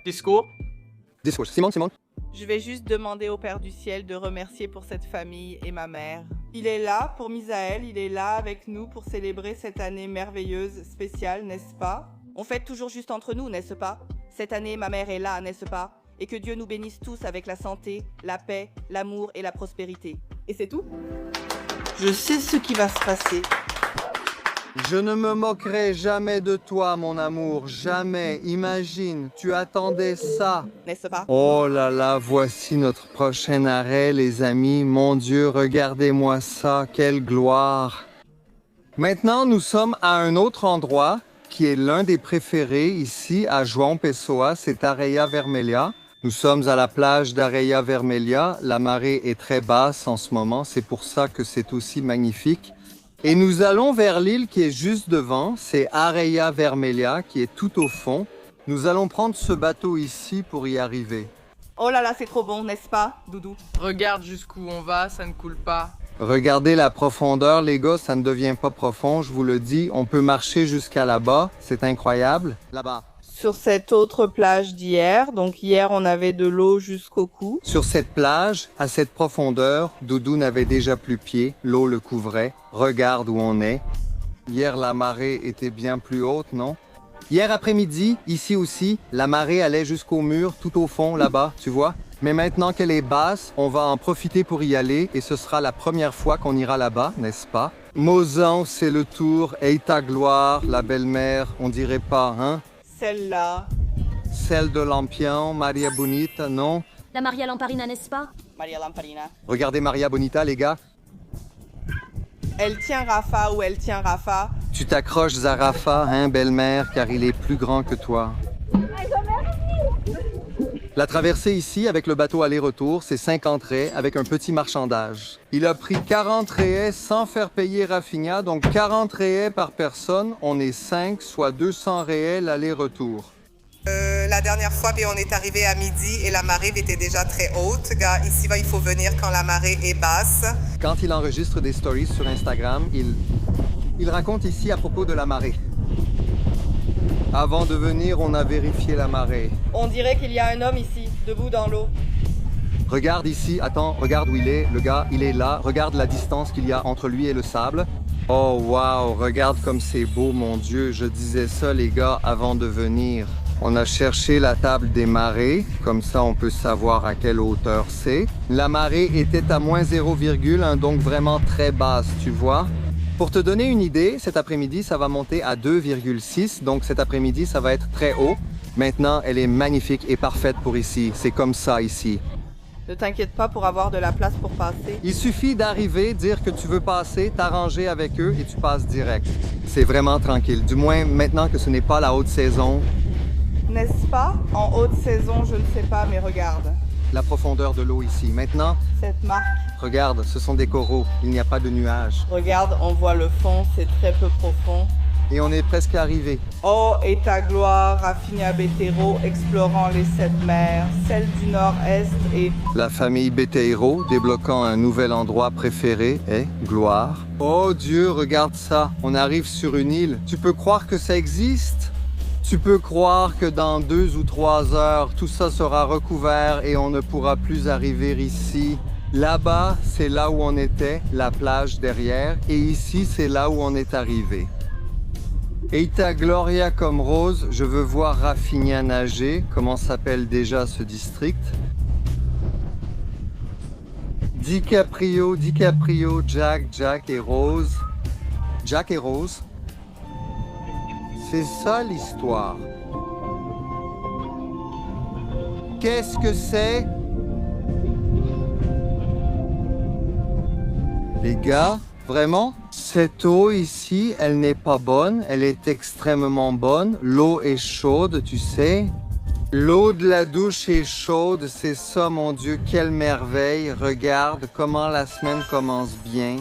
S5: Discours.
S1: Discours. Simone, Simone.
S9: Je vais juste demander au Père du Ciel de remercier pour cette famille et ma mère. Il est là pour Misaël, il est là avec nous pour célébrer cette année merveilleuse, spéciale, n'est-ce pas? On fête toujours juste entre nous, n'est-ce pas? Cette année, ma mère est là, n'est-ce pas? Et que Dieu nous bénisse tous avec la santé, la paix, l'amour et la prospérité. Et c'est tout? Je sais ce qui va se passer.
S1: Je ne me moquerai jamais de toi, mon amour, jamais. Imagine, tu attendais ça.
S9: N'est-ce pas?
S1: Oh là là, voici notre prochain arrêt, les amis. Mon Dieu, regardez-moi ça, quelle gloire. Maintenant, nous sommes à un autre endroit qui est l'un des préférés ici à João Pessoa, c'est Areia Vermelha. Nous sommes à la plage d'Areia Vermelha. La marée est très basse en ce moment, c'est pour ça que c'est aussi magnifique. Et nous allons vers l'île qui est juste devant, c'est Areia Vermelha qui est tout au fond. Nous allons prendre ce bateau ici pour y arriver.
S9: Oh là là, c'est trop bon, n'est-ce pas, Doudou?
S5: Regarde jusqu'où on va, ça ne coule pas.
S1: Regardez la profondeur, les gars, ça ne devient pas profond, je vous le dis. On peut marcher jusqu'à là-bas, c'est incroyable. Là-bas.
S9: Sur cette autre plage d'hier, donc hier on avait de l'eau jusqu'au cou.
S1: Sur cette plage, à cette profondeur, Doudou n'avait déjà plus pied, l'eau le couvrait. Regarde où on est. Hier, la marée était bien plus haute, non? Hier après-midi, ici aussi, la marée allait jusqu'au mur, tout au fond, là-bas, tu vois? Mais maintenant qu'elle est basse, on va en profiter pour y aller et ce sera la première fois qu'on ira là-bas, n'est-ce pas? Mozan, c'est le tour, Eita gloire, la belle-mère, on dirait pas, hein?
S9: Celle-là.
S1: Celle de Lampion, Maria Bonita, non?
S7: La Maria Lamparina, n'est-ce pas?
S9: Maria Lamparina.
S1: Regardez Maria Bonita, les gars.
S9: Elle tient Rafa ou elle tient Rafa.
S1: Tu t'accroches à Rafa, hein, belle-mère, car il est plus grand que toi. La traversée ici, avec le bateau aller-retour, c'est 50 raies avec un petit marchandage. Il a pris 40 raies sans faire payer Rafinha, donc 40 raies par personne. On est 5, soit 200 raies l'aller-retour.
S9: La dernière fois, on est arrivé à midi et la marée était déjà très haute. Gars, ici, il faut venir quand la marée est basse.
S1: Quand il enregistre des stories sur Instagram, il raconte ici à propos de la marée. Avant de venir, on a vérifié la marée.
S9: On dirait qu'il y a un homme ici, debout dans l'eau.
S1: Regarde ici, attends, regarde où il est. Le gars, il est là. Regarde la distance qu'il y a entre lui et le sable. Oh, wow, regarde comme c'est beau, mon Dieu. Je disais ça, les gars, avant de venir. On a cherché la table des marées, comme ça on peut savoir à quelle hauteur c'est. La marée était à moins 0,1, donc vraiment très basse, tu vois. Pour te donner une idée, cet après-midi, ça va monter à 2,6, donc cet après-midi, ça va être très haut. Maintenant, elle est magnifique et parfaite pour ici. C'est comme ça ici.
S9: Ne t'inquiète pas pour avoir de la place pour passer.
S1: Il suffit d'arriver, dire que tu veux passer, t'arranger avec eux et tu passes direct. C'est vraiment tranquille, du moins maintenant que ce n'est pas la haute saison.
S9: N'est-ce pas? En haute saison, je ne sais pas, mais regarde.
S1: La profondeur de l'eau ici. Maintenant,
S9: cette marque.
S1: Regarde, ce sont des coraux. Il n'y a pas de nuages.
S9: Regarde, on voit le fond, c'est très peu profond.
S1: Et on est presque arrivé.
S9: Oh, et ta gloire, Rafinha Beteiro, explorant les 7 mers, celle du nord-est et...
S1: La famille Beteiro, débloquant un nouvel endroit préféré, est gloire. Oh Dieu, regarde ça. On arrive sur une île. Tu peux croire que ça existe? Tu peux croire que dans 2 ou 3 heures, tout ça sera recouvert et on ne pourra plus arriver ici. Là-bas, c'est là où on était, la plage derrière, et ici, c'est là où on est arrivé. Eita Gloria comme Rose, je veux voir Rafinha nager. Comment s'appelle déjà ce district? DiCaprio, Jack et Rose. Jack et Rose. C'est ça l'histoire. Qu'est-ce que c'est? Les gars, vraiment? Cette eau ici, elle n'est pas bonne. Elle est extrêmement bonne. L'eau est chaude, tu sais. L'eau de la douche est chaude. C'est ça, mon Dieu, quelle merveille. Regarde comment la semaine commence bien.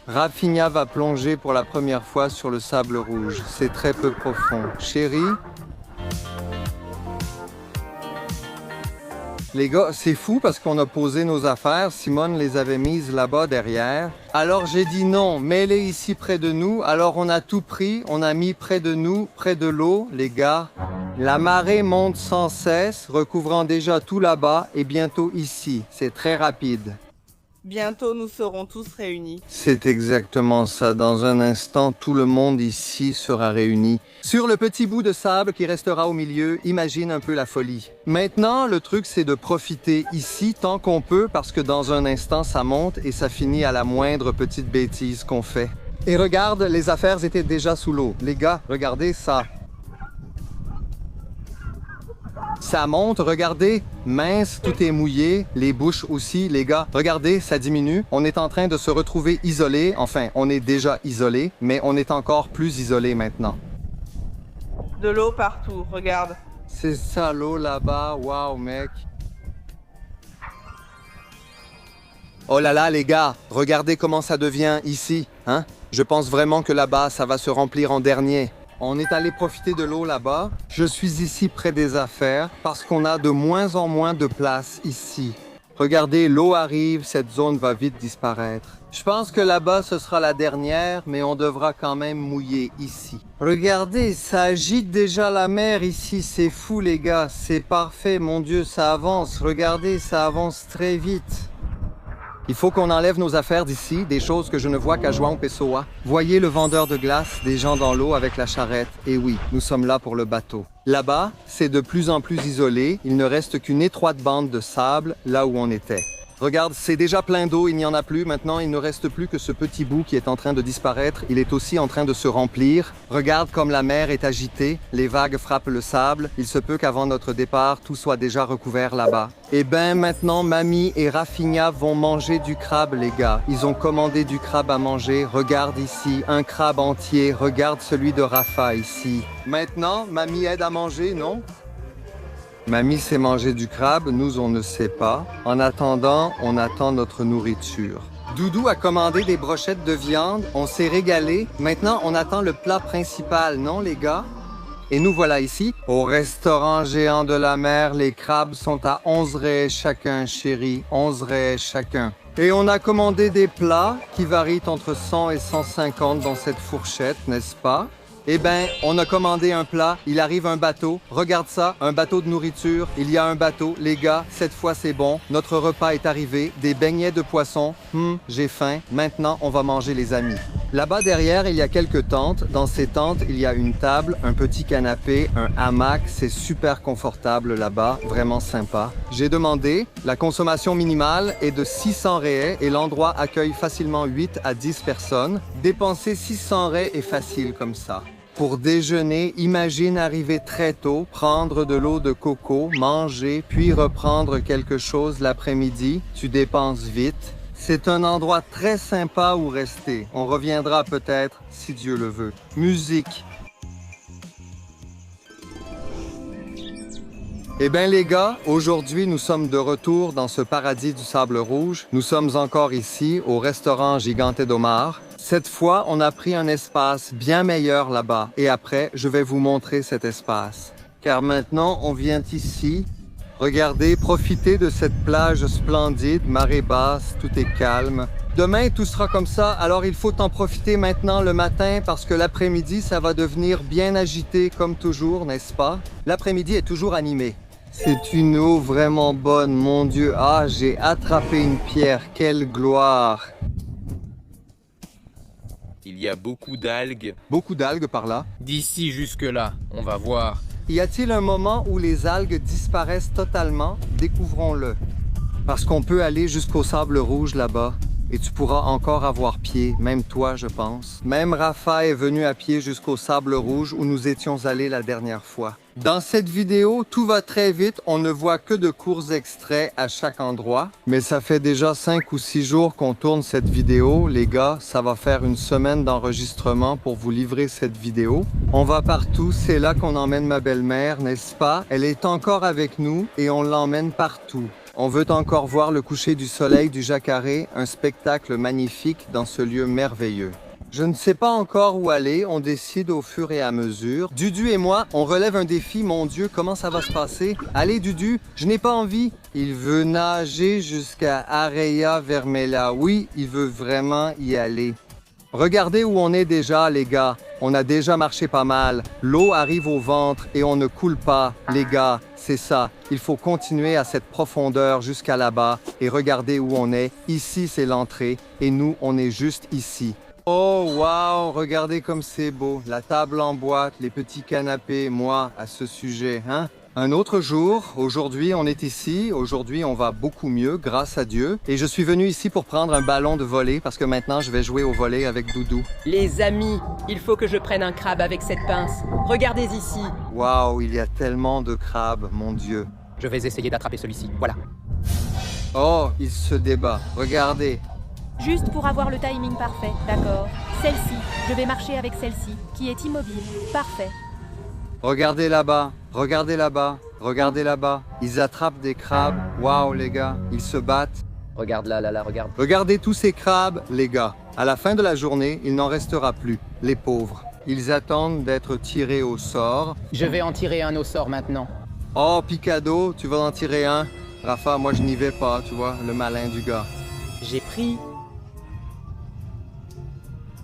S1: Rafinha va plonger pour la première fois sur le sable rouge. C'est très peu profond. Chérie? Les gars, c'est fou parce qu'on a posé nos affaires. Simone les avait mises là-bas derrière. Alors j'ai dit non, mets-les ici près de nous. Alors on a tout pris, on a mis près de nous, près de l'eau, les gars. La marée monte sans cesse, recouvrant déjà tout là-bas et bientôt ici. C'est très rapide.
S9: Bientôt, nous serons tous réunis.
S1: C'est exactement ça. Dans un instant, tout le monde ici sera réuni. Sur le petit bout de sable qui restera au milieu, imagine un peu la folie. Maintenant, le truc, c'est de profiter ici tant qu'on peut parce que dans un instant, ça monte et ça finit à la moindre petite bêtise qu'on fait. Et regarde, les affaires étaient déjà sous l'eau. Les gars, regardez ça. Ça monte, regardez, mince, tout est mouillé, les bouches aussi, les gars. Regardez, ça diminue. On est en train de se retrouver isolés. Enfin, on est déjà isolés, mais on est encore plus isolés maintenant.
S9: De l'eau partout, regarde.
S1: C'est ça l'eau là-bas, waouh mec. Oh là là les gars, regardez comment ça devient ici, hein? Je pense vraiment que là-bas, ça va se remplir en dernier. On est allé profiter de l'eau là-bas. Je suis ici près des affaires parce qu'on a de moins en moins de place ici. Regardez, l'eau arrive, cette zone va vite disparaître. Je pense que là-bas, ce sera la dernière, mais on devra quand même mouiller ici. Regardez, ça agite déjà la mer ici, c'est fou les gars, c'est parfait, mon Dieu, ça avance. Regardez, ça avance très vite. Il faut qu'on enlève nos affaires d'ici, des choses que je ne vois qu'à João Pessoa. Voyez le vendeur de glace, des gens dans l'eau avec la charrette. Et oui, nous sommes là pour le bateau. Là-bas, c'est de plus en plus isolé. Il ne reste qu'une étroite bande de sable là où on était. Regarde, c'est déjà plein d'eau, il n'y en a plus. Maintenant, il ne reste plus que ce petit bout qui est en train de disparaître. Il est aussi en train de se remplir. Regarde comme la mer est agitée. Les vagues frappent le sable. Il se peut qu'avant notre départ, tout soit déjà recouvert là-bas. Eh ben, maintenant, Mamie et Rafinha vont manger du crabe, les gars. Ils ont commandé du crabe à manger. Regarde ici, un crabe entier. Regarde celui de Rafa ici. Maintenant, Mamie aide à manger, non? Mamie sait manger du crabe, nous on ne sait pas. En attendant, on attend notre nourriture. Doudou a commandé des brochettes de viande, on s'est régalé. Maintenant, on attend le plat principal, non les gars? Et nous voilà ici, au restaurant géant de la mer. Les crabes sont à 11 reais chacun, chérie, 11 reais chacun. Et on a commandé des plats qui varient entre 100 et 150 dans cette fourchette, n'est-ce pas? Eh ben, on a commandé un plat, il arrive un bateau. Regarde ça, un bateau de nourriture. Il y a un bateau. Les gars, cette fois c'est bon. Notre repas est arrivé. Des beignets de poisson. J'ai faim. Maintenant, on va manger les amis. Là-bas derrière, il y a quelques tentes. Dans ces tentes, il y a une table, un petit canapé, un hamac. C'est super confortable là-bas, vraiment sympa. J'ai demandé, la consommation minimale est de 600 reais et l'endroit accueille facilement 8 à 10 personnes. Dépenser 600 reais est facile comme ça. Pour déjeuner, imagine arriver très tôt, prendre de l'eau de coco, manger, puis reprendre quelque chose l'après-midi. Tu dépenses vite. C'est un endroit très sympa où rester. On reviendra peut-être, si Dieu le veut. Musique. Eh bien les gars, aujourd'hui nous sommes de retour dans ce paradis du sable rouge. Nous sommes encore ici, au restaurant Gigante do Mar. Cette fois, on a pris un espace bien meilleur là-bas. Et après, je vais vous montrer cet espace. Car maintenant, on vient ici. Regardez, profitez de cette plage splendide, marée basse, tout est calme. Demain, tout sera comme ça, alors il faut en profiter maintenant le matin parce que l'après-midi, ça va devenir bien agité comme toujours, n'est-ce pas? L'après-midi est toujours animé. C'est une eau vraiment bonne, mon Dieu. Ah, j'ai attrapé une pierre, quelle gloire!
S10: Il y a beaucoup d'algues.
S1: Beaucoup d'algues par là.
S3: D'ici jusque-là, on va voir.
S1: Y a-t-il un moment où les algues disparaissent totalement? Découvrons-le. Parce qu'on peut aller jusqu'au sable rouge là-bas. Et tu pourras encore avoir pied, même toi, je pense. Même Rafa est venu à pied jusqu'au sable rouge où nous étions allés la dernière fois. Dans cette vidéo, tout va très vite. On ne voit que de courts extraits à chaque endroit. Mais ça fait déjà 5 ou 6 jours qu'on tourne cette vidéo. Les gars, ça va faire une semaine d'enregistrement pour vous livrer cette vidéo. On va partout. C'est là qu'on emmène ma belle-mère, n'est-ce pas? Elle est encore avec nous et on l'emmène partout. On veut encore voir le coucher du soleil du Jacare, un spectacle magnifique dans ce lieu merveilleux. Je ne sais pas encore où aller, on décide au fur et à mesure. Dudu et moi, on relève un défi, mon Dieu, comment ça va se passer? Allez Dudu, je n'ai pas envie. Il veut nager jusqu'à Areia Vermelha. Oui, il veut vraiment y aller. Regardez où on est déjà, les gars. On a déjà marché pas mal. L'eau arrive au ventre et on ne coule pas. Les gars, c'est ça. Il faut continuer à cette profondeur jusqu'à là-bas et regardez où on est. Ici, c'est l'entrée et nous, on est juste ici. Oh, wow! Regardez comme c'est beau. La table en boîte, les petits canapés, moi, à ce sujet, hein? Un autre jour, aujourd'hui on est ici, aujourd'hui on va beaucoup mieux, grâce à Dieu. Et je suis venu ici pour prendre un ballon de volley parce que maintenant je vais jouer au volley avec Doudou.
S6: Les amis, il faut que je prenne un crabe avec cette pince. Regardez ici.
S1: Waouh, il y a tellement de crabes, mon Dieu.
S11: Je vais essayer d'attraper celui-ci, voilà.
S1: Oh, il se débat, regardez.
S7: Juste pour avoir le timing parfait, d'accord. Celle-ci, je vais marcher avec celle-ci, qui est immobile. Parfait.
S1: Regardez là-bas, regardez là-bas, regardez là-bas. Ils attrapent des crabes. Waouh, les gars, ils se battent.
S11: Regarde là, regarde.
S1: Regardez tous ces crabes, les gars. À la fin de la journée, il n'en restera plus, les pauvres. Ils attendent d'être tirés au sort.
S11: Je vais en tirer un au sort maintenant.
S1: Oh, Picado, tu vas en tirer un? Rafa, moi je n'y vais pas, tu vois, le malin du gars.
S6: J'ai pris.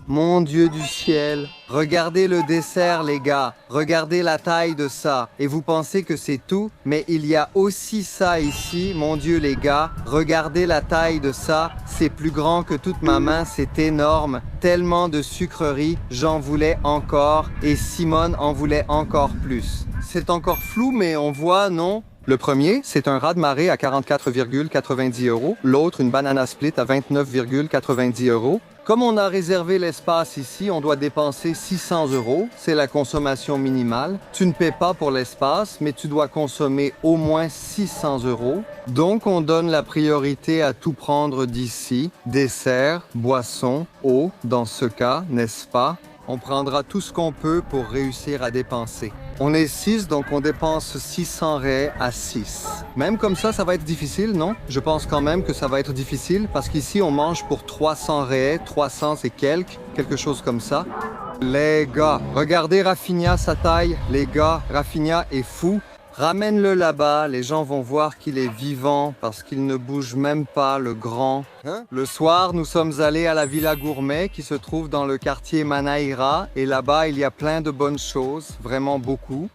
S1: Mon Dieu du ciel, regardez le dessert les gars, regardez la taille de ça. Et vous pensez que c'est tout, mais il y a aussi ça ici, mon Dieu les gars. Regardez la taille de ça, c'est plus grand que toute ma main, c'est énorme. Tellement de sucreries, j'en voulais encore et Simone en voulait encore plus. C'est encore flou mais on voit, non? Le premier, c'est un raz-de-marée à 44,90 €. L'autre, une banana split à 29,90 €. Comme on a réservé l'espace ici, on doit dépenser 600 €. C'est la consommation minimale. Tu ne paies pas pour l'espace, mais tu dois consommer au moins 600 €. Donc, on donne la priorité à tout prendre d'ici. Dessert, boisson, eau, dans ce cas, n'est-ce pas? On prendra tout ce qu'on peut pour réussir à dépenser. On est 6, donc on dépense 600 raies à 6. Même comme ça va être difficile, non? Je pense quand même que ça va être difficile parce qu'ici, on mange pour 300 raies, 300 et quelques, quelque chose comme ça. Les gars, regardez Rafinha, sa taille. Les gars, Rafinha est fou. Ramène-le là-bas, les gens vont voir qu'il est vivant parce qu'il ne bouge même pas, le grand. Le soir, nous sommes allés à la Villa Gourmet qui se trouve dans le quartier Manaïra et là-bas, il y a plein de bonnes choses, vraiment beaucoup.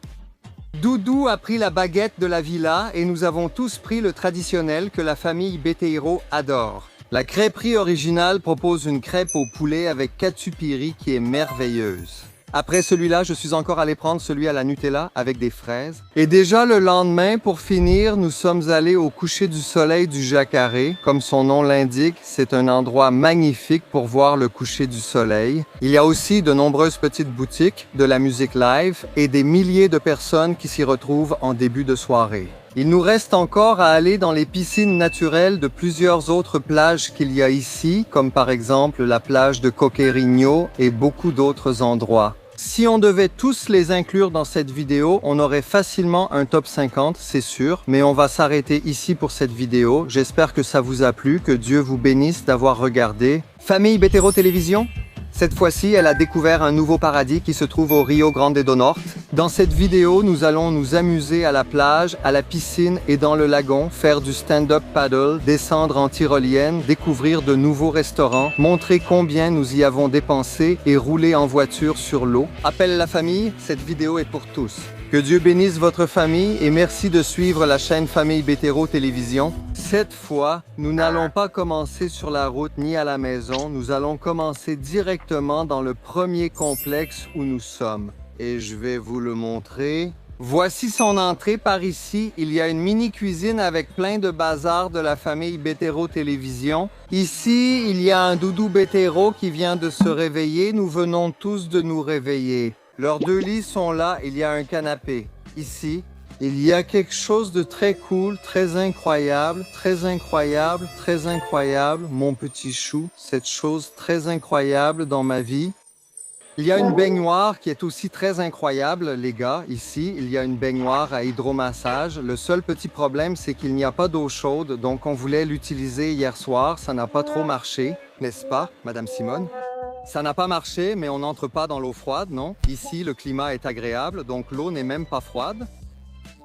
S1: Doudou a pris la baguette de la villa et nous avons tous pris le traditionnel que la famille Beteiro adore. La crêperie originale propose une crêpe au poulet avec catupiry qui est merveilleuse. Après celui-là, je suis encore allé prendre celui à la Nutella avec des fraises. Et déjà le lendemain, pour finir, nous sommes allés au coucher du soleil du Jacare. Comme son nom l'indique, c'est un endroit magnifique pour voir le coucher du soleil. Il y a aussi de nombreuses petites boutiques, de la musique live et des milliers de personnes qui s'y retrouvent en début de soirée. Il nous reste encore à aller dans les piscines naturelles de plusieurs autres plages qu'il y a ici, comme par exemple la plage de Coqueirinho et beaucoup d'autres endroits. Si on devait tous les inclure dans cette vidéo, on aurait facilement un top 50, c'est sûr, mais on va s'arrêter ici pour cette vidéo. J'espère que ça vous a plu, que Dieu vous bénisse d'avoir regardé. Famille Beteiro Télévision? Cette fois-ci, elle a découvert un nouveau paradis qui se trouve au Rio Grande do Norte. Dans cette vidéo, nous allons nous amuser à la plage, à la piscine et dans le lagon, faire du stand-up paddle, descendre en tyrolienne, découvrir de nouveaux restaurants, montrer combien nous y avons dépensé et rouler en voiture sur l'eau. Appelle la famille, cette vidéo est pour tous. Que Dieu bénisse votre famille et merci de suivre la chaîne Famille Beteiro Télévision. Cette fois, nous n'allons pas commencer sur la route ni à la maison, nous allons commencer directement dans le premier complexe où nous sommes. Et je vais vous le montrer. Voici son entrée par ici. Il y a une mini-cuisine avec plein de bazar de la famille Beteiro Télévision. Ici, il y a un Doudou Beteiro qui vient de se réveiller. Nous venons tous de nous réveiller. Leurs deux lits sont là, il y a un canapé. Ici, il y a quelque chose de très cool, très incroyable, très incroyable, très incroyable. Mon petit chou, cette chose très incroyable dans ma vie. Il y a une baignoire qui est aussi très incroyable, les gars. Ici, il y a une baignoire à hydromassage. Le seul petit problème, c'est qu'il n'y a pas d'eau chaude, donc on voulait l'utiliser hier soir. Ça n'a pas trop marché, n'est-ce pas, Madame Simone? Ça n'a pas marché, mais on n'entre pas dans l'eau froide, non? Ici, le climat est agréable, donc l'eau n'est même pas froide.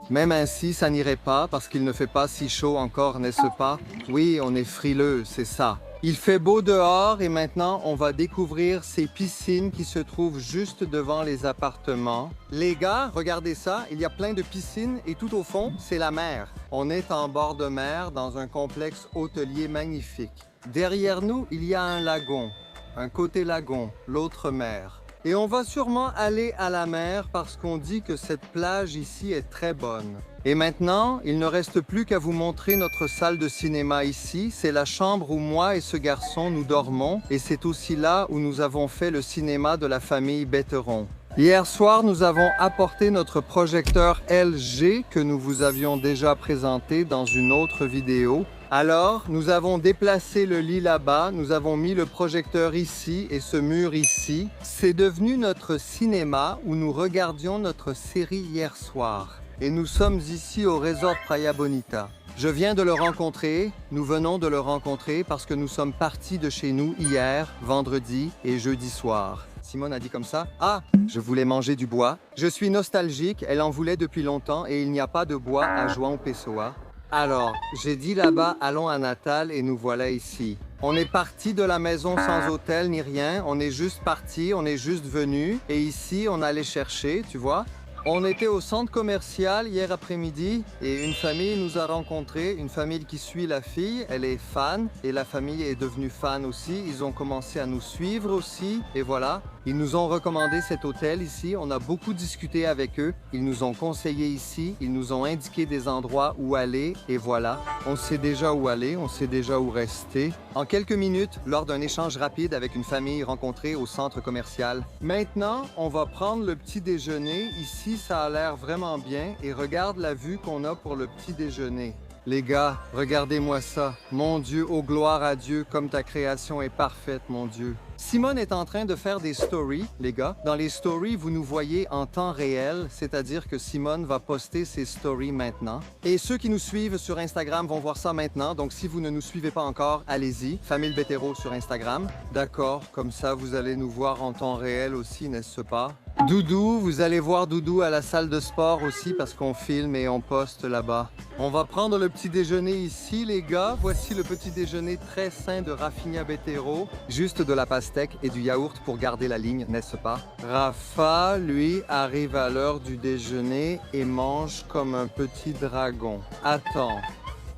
S1: Même ainsi, ça n'irait pas parce qu'il ne fait pas si chaud encore, n'est-ce pas? Oui, on est frileux, c'est ça. Il fait beau dehors et maintenant, on va découvrir ces piscines qui se trouvent juste devant les appartements. Les gars, regardez ça, il y a plein de piscines et tout au fond, c'est la mer. On est en bord de mer dans un complexe hôtelier magnifique. Derrière nous, il y a un lagon. Un côté lagon, l'autre mer. Et on va sûrement aller à la mer parce qu'on dit que cette plage ici est très bonne. Et maintenant, il ne reste plus qu'à vous montrer notre salle de cinéma ici. C'est la chambre où moi et ce garçon nous dormons et c'est aussi là où nous avons fait le cinéma de la famille Betteron. Hier soir, nous avons apporté notre projecteur LG que nous vous avions déjà présenté dans une autre vidéo. Alors, nous avons déplacé le lit là-bas, nous avons mis le projecteur ici et ce mur ici. C'est devenu notre cinéma où nous regardions notre série hier soir. Et nous sommes ici au Resort Playa Bonita. Je viens de le rencontrer, nous venons de le rencontrer parce que nous sommes partis de chez nous hier, vendredi et jeudi soir. Simone a dit comme ça, « Ah, je voulais manger du bois. Je suis nostalgique, elle en voulait depuis longtemps et il n'y a pas de bois à João Pessoa. » Alors, j'ai dit là-bas, allons à Natal et nous voilà ici. On est parti de la maison sans hôtel ni rien, on est juste parti, on est juste venu. Et ici, on allait chercher, tu vois. On était au centre commercial hier après-midi et une famille nous a rencontrés, une famille qui suit la fille, elle est fan et la famille est devenue fan aussi. Ils ont commencé à nous suivre aussi et voilà. Ils nous ont recommandé cet hôtel ici, on a beaucoup discuté avec eux, ils nous ont conseillé ici, ils nous ont indiqué des endroits où aller et voilà. On sait déjà où aller, on sait déjà où rester. En quelques minutes, lors d'un échange rapide avec une famille rencontrée au centre commercial. Maintenant, on va prendre le petit déjeuner. Ici, ça a l'air vraiment bien et regarde la vue qu'on a pour le petit déjeuner. Les gars, regardez-moi ça. Mon Dieu, oh gloire à Dieu, comme ta création est parfaite, mon Dieu. Simone est en train de faire des stories, les gars. Dans les stories, vous nous voyez en temps réel, c'est-à-dire que Simone va poster ses stories maintenant. Et ceux qui nous suivent sur Instagram vont voir ça maintenant. Donc, si vous ne nous suivez pas encore, allez-y. Famille Bettero sur Instagram. D'accord, comme ça, vous allez nous voir en temps réel aussi, n'est-ce pas? Doudou, vous allez voir Doudou à la salle de sport aussi parce qu'on filme et on poste là-bas. On va prendre le petit déjeuner ici, les gars. Voici le petit déjeuner très sain de Rafinha Bettero. Juste de la pastèque et du yaourt pour garder la ligne, n'est-ce pas? Rafa, lui, arrive à l'heure du déjeuner et mange comme un petit dragon. Attends.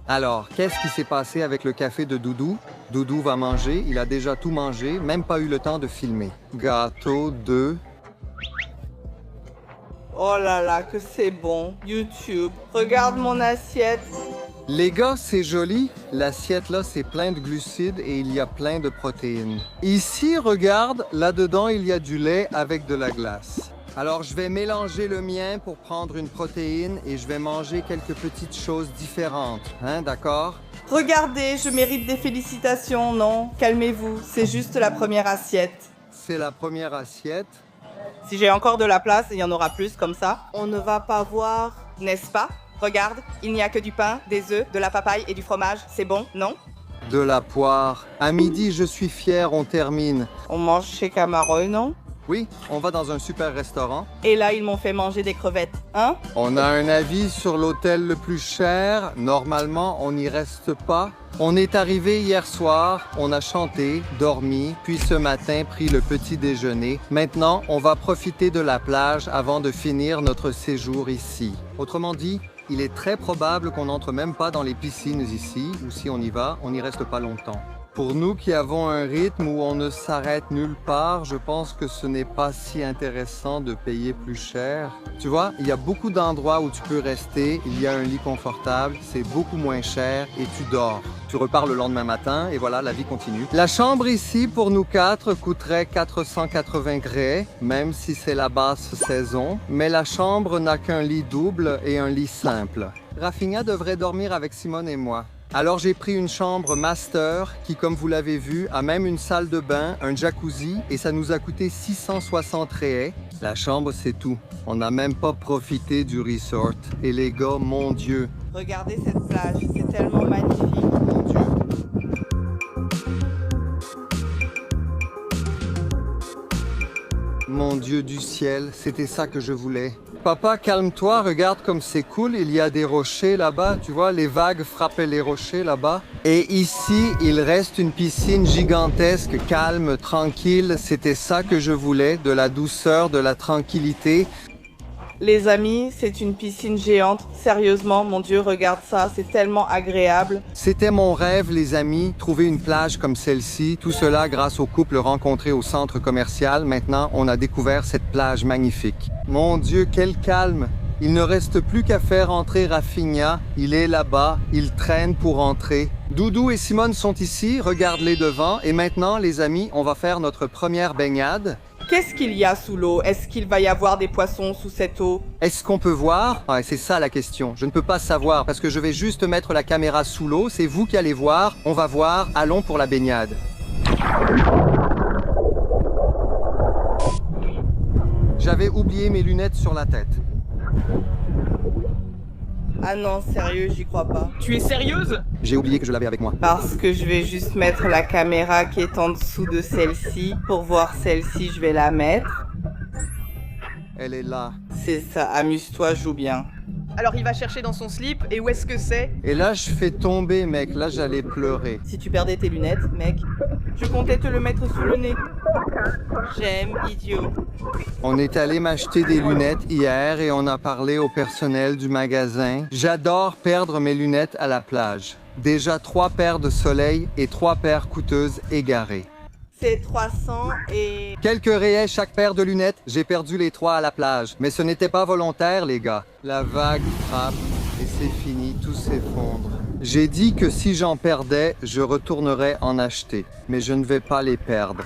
S1: Alors, qu'est-ce qui s'est passé avec le café de Doudou? Doudou va manger, il a déjà tout mangé, même pas eu le temps de filmer. Gâteau de...
S9: Oh là là, que c'est bon. YouTube, regarde mon assiette.
S1: Les gars, c'est joli. L'assiette là, c'est plein de glucides et il y a plein de protéines. Ici, regarde, là-dedans, il y a du lait avec de la glace. Alors, je vais mélanger le mien pour prendre une protéine et je vais manger quelques petites choses différentes. Hein, d'accord?
S9: Regardez, je mérite des félicitations, non? Calmez-vous, c'est juste la première assiette.
S1: C'est la première assiette.
S9: Si j'ai encore de la place, il y en aura plus comme ça. On ne va pas voir, n'est-ce pas? Regarde, il n'y a que du pain, des œufs, de la papaye et du fromage. C'est bon, non?
S1: De la poire. À midi, je suis fier, on termine.
S9: On mange chez Camaro, non?
S1: Oui, on va dans un super restaurant.
S9: Et là, ils m'ont fait manger des crevettes, hein?
S1: On a un avis sur l'hôtel le plus cher. Normalement, on n'y reste pas. On est arrivé hier soir, on a chanté, dormi, puis ce matin pris le petit déjeuner. Maintenant, on va profiter de la plage avant de finir notre séjour ici. Autrement dit, il est très probable qu'on n'entre même pas dans les piscines ici, ou si on y va, on n'y reste pas longtemps. Pour nous qui avons un rythme où on ne s'arrête nulle part, je pense que ce n'est pas si intéressant de payer plus cher. Tu vois, il y a beaucoup d'endroits où tu peux rester, il y a un lit confortable, c'est beaucoup moins cher et tu dors. Tu repars le lendemain matin et voilà, la vie continue. La chambre ici, pour nous 4, coûterait 480 grès, même si c'est la basse saison. Mais la chambre n'a qu'un lit double et un lit simple. Rafinha devrait dormir avec Simone et moi. Alors j'ai pris une chambre master qui, comme vous l'avez vu, a même une salle de bain, un jacuzzi et ça nous a coûté 660 réais. La chambre, c'est tout. On n'a même pas profité du resort. Et les gars, mon Dieu.
S9: Regardez cette plage, c'est tellement magnifique.
S1: Mon Dieu. Mon Dieu du ciel, c'était ça que je voulais. Papa, calme-toi, regarde comme c'est cool. Il y a des rochers là-bas, tu vois, les vagues frappaient les rochers là-bas. Et ici, il reste une piscine gigantesque, calme, tranquille. C'était ça que je voulais, de la douceur, de la tranquillité.
S9: Les amis, c'est une piscine géante. Sérieusement, mon Dieu, regarde ça, c'est tellement agréable.
S1: C'était mon rêve, les amis, trouver une plage comme celle-ci. Tout cela grâce au couple rencontré au centre commercial. Maintenant, on a découvert cette plage magnifique. Mon Dieu, quel calme! Il ne reste plus qu'à faire entrer Rafinha. Il est là-bas, il traîne pour entrer. Doudou et Simone sont ici, regarde-les devant. Et maintenant, les amis, on va faire notre première baignade.
S9: Qu'est-ce qu'il y a sous l'eau? Est-ce qu'il va y avoir des poissons sous cette eau?
S1: Est-ce qu'on peut voir? Ouais, c'est ça la question. Je ne peux pas savoir parce que je vais juste mettre la caméra sous l'eau. C'est vous qui allez voir. On va voir. Allons pour la baignade. J'avais oublié mes lunettes sur la tête.
S9: Ah non, sérieux, j'y crois pas.
S5: Tu es sérieuse?
S1: J'ai oublié que je l'avais avec moi.
S9: Parce que je vais juste mettre la caméra qui est en dessous de celle-ci. Pour voir celle-ci, je vais la mettre.
S1: Elle est là.
S9: C'est ça, amuse-toi, joue bien.
S5: Alors il va chercher dans son slip, et où est-ce que c'est?
S1: Et là, je fais tomber, mec. Là, j'allais pleurer.
S9: Si tu perdais tes lunettes, mec, je comptais te le mettre sous le nez. J'aime, idiot.
S1: On est allé m'acheter des lunettes hier et on a parlé au personnel du magasin. J'adore perdre mes lunettes à la plage. Déjà 3 paires de soleil et 3 paires coûteuses égarées.
S9: C'est 300 et...
S1: Quelques réels chaque paire de lunettes. J'ai perdu les 3 à la plage. Mais ce n'était pas volontaire, les gars. La vague frappe et c'est fini, tout s'effondre. J'ai dit que si j'en perdais, je retournerais en acheter. Mais je ne vais pas les perdre.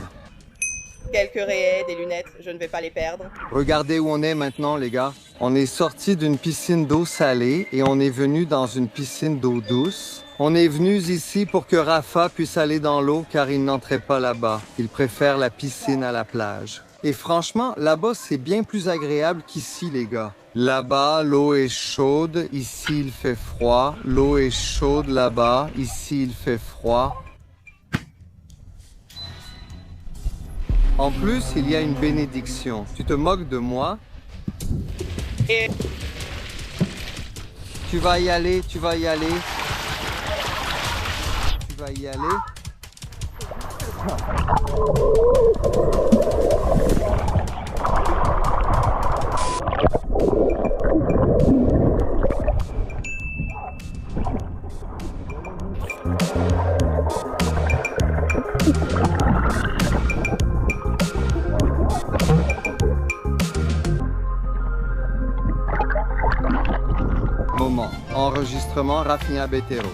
S9: Quelques rayés, des lunettes, je ne vais pas les perdre.
S1: Regardez où on est maintenant, les gars. On est sorti d'une piscine d'eau salée et on est venu dans une piscine d'eau douce. On est venus ici pour que Rafa puisse aller dans l'eau car il n'entrait pas là-bas. Il préfère la piscine à la plage. Et franchement, là-bas, c'est bien plus agréable qu'ici, les gars. Là-bas, l'eau est chaude. Ici, il fait froid. L'eau est chaude là-bas. Ici, il fait froid. En plus, il y a une bénédiction. Tu te moques de moi?
S9: Et...
S1: Tu vas y aller, tu vas y aller. Tu vas y aller. Moment. Enregistrement Rafinha Betero.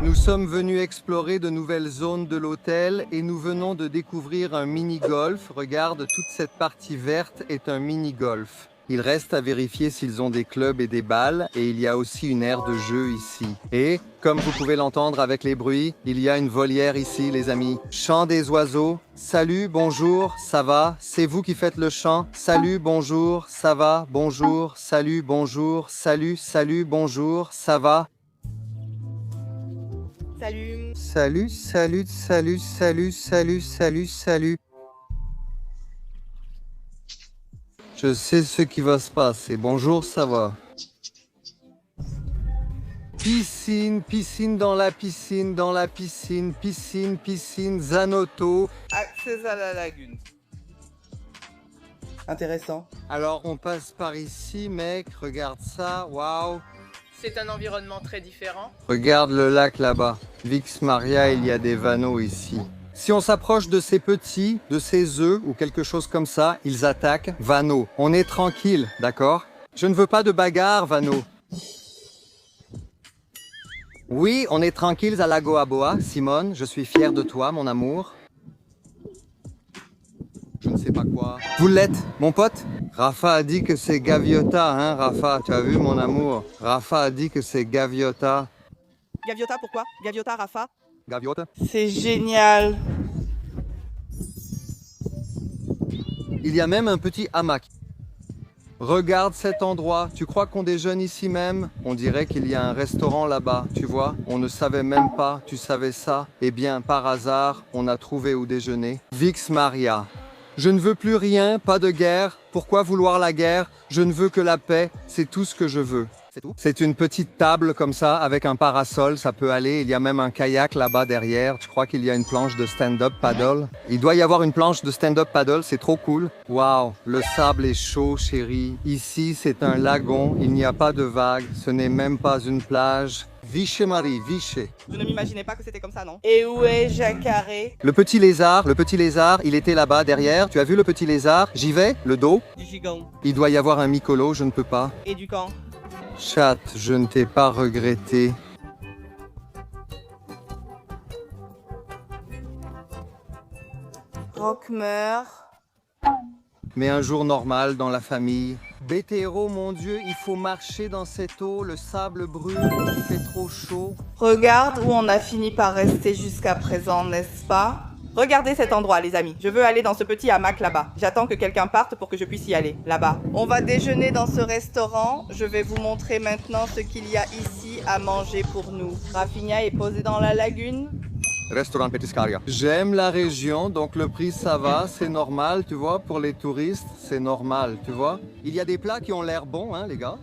S1: Nous sommes venus explorer de nouvelles zones de l'hôtel et nous venons de découvrir un mini-golf. Regarde, toute cette partie verte est un mini-golf. Il reste à vérifier s'ils ont des clubs et des balles et il y a aussi une aire de jeu ici. Et, comme vous pouvez l'entendre avec les bruits, il y a une volière ici, les amis. Chant des oiseaux. Salut, bonjour, ça va? C'est vous qui faites le chant. Salut, bonjour, ça va? Bonjour, salut, bonjour, salut, salut, bonjour, ça va?
S9: Salut.
S1: Salut, salut, salut, salut, salut, salut, salut. Je sais ce qui va se passer. Bonjour, ça va? Piscine, piscine dans la piscine, dans la piscine, piscine, piscine, Zanotto.
S9: Accès à la lagune. Intéressant.
S1: Alors, on passe par ici, mec. Regarde ça, waouh.
S5: C'est un environnement très différent.
S1: Regarde le lac là-bas. Vix Maria, il y a des vanneaux ici. Si on s'approche de ces petits, de ces œufs ou quelque chose comme ça, ils attaquent. Vanneau. On est tranquille, d'accord? Je ne veux pas de bagarre, Vanneau. Oui, on est tranquilles à Lago Aboa, Simone. Je suis fier de toi, mon amour. Je ne sais pas quoi. Vous l'êtes, mon pote? Rafa a dit que c'est Gaviota, hein, Rafa? Tu as vu, mon amour? Rafa a dit que c'est Gaviota.
S9: Gaviota, pourquoi? Gaviota, Rafa?
S1: Gaviota?
S9: C'est génial.
S1: Il y a même un petit hamac. Regarde cet endroit. Tu crois qu'on déjeune ici même? On dirait qu'il y a un restaurant là-bas, tu vois? On ne savait même pas. Tu savais ça? Eh bien, par hasard, on a trouvé où déjeuner. Vix Maria. Je ne veux plus rien, pas de guerre. Pourquoi vouloir la guerre? Je ne veux que la paix. C'est tout ce que je veux. C'est tout? C'est une petite table comme ça, avec un parasol, ça peut aller. Il y a même un kayak là-bas derrière. Tu crois qu'il y a une planche de stand-up paddle? Il doit y avoir une planche de stand-up paddle, c'est trop cool. Waouh, le sable est chaud, chérie. Ici, c'est un lagon, il n'y a pas de vagues, ce n'est même pas une plage. Viche Marie, Viche.
S9: Je ne m'imaginais pas que c'était comme ça, non? Et où est Jacaré?
S1: Le petit lézard, il était là-bas derrière. Tu as vu le petit lézard? J'y vais, le dos.
S9: Du gigant.
S1: Il doit y avoir un Micolo, je ne peux pas.
S9: Et du camp.
S1: Chat, je ne t'ai pas regretté.
S9: Rock meurt.
S1: Mais un jour normal dans la famille. Bétéro, mon Dieu, il faut marcher dans cette eau, le sable brûle, il fait trop chaud.
S9: Regarde où on a fini par rester jusqu'à présent, n'est-ce pas? Regardez cet endroit, les amis. Je veux aller dans ce petit hamac là-bas. J'attends que quelqu'un parte pour que je puisse y aller, là-bas. On va déjeuner dans ce restaurant. Je vais vous montrer maintenant ce qu'il y a ici à manger pour nous. Rafinha est posé dans la lagune.
S1: Restaurant Petiscaria. J'aime la région, donc le prix ça va, c'est normal, tu vois, pour les touristes, c'est normal, tu vois. Il y a des plats qui ont l'air bons, hein, les gars.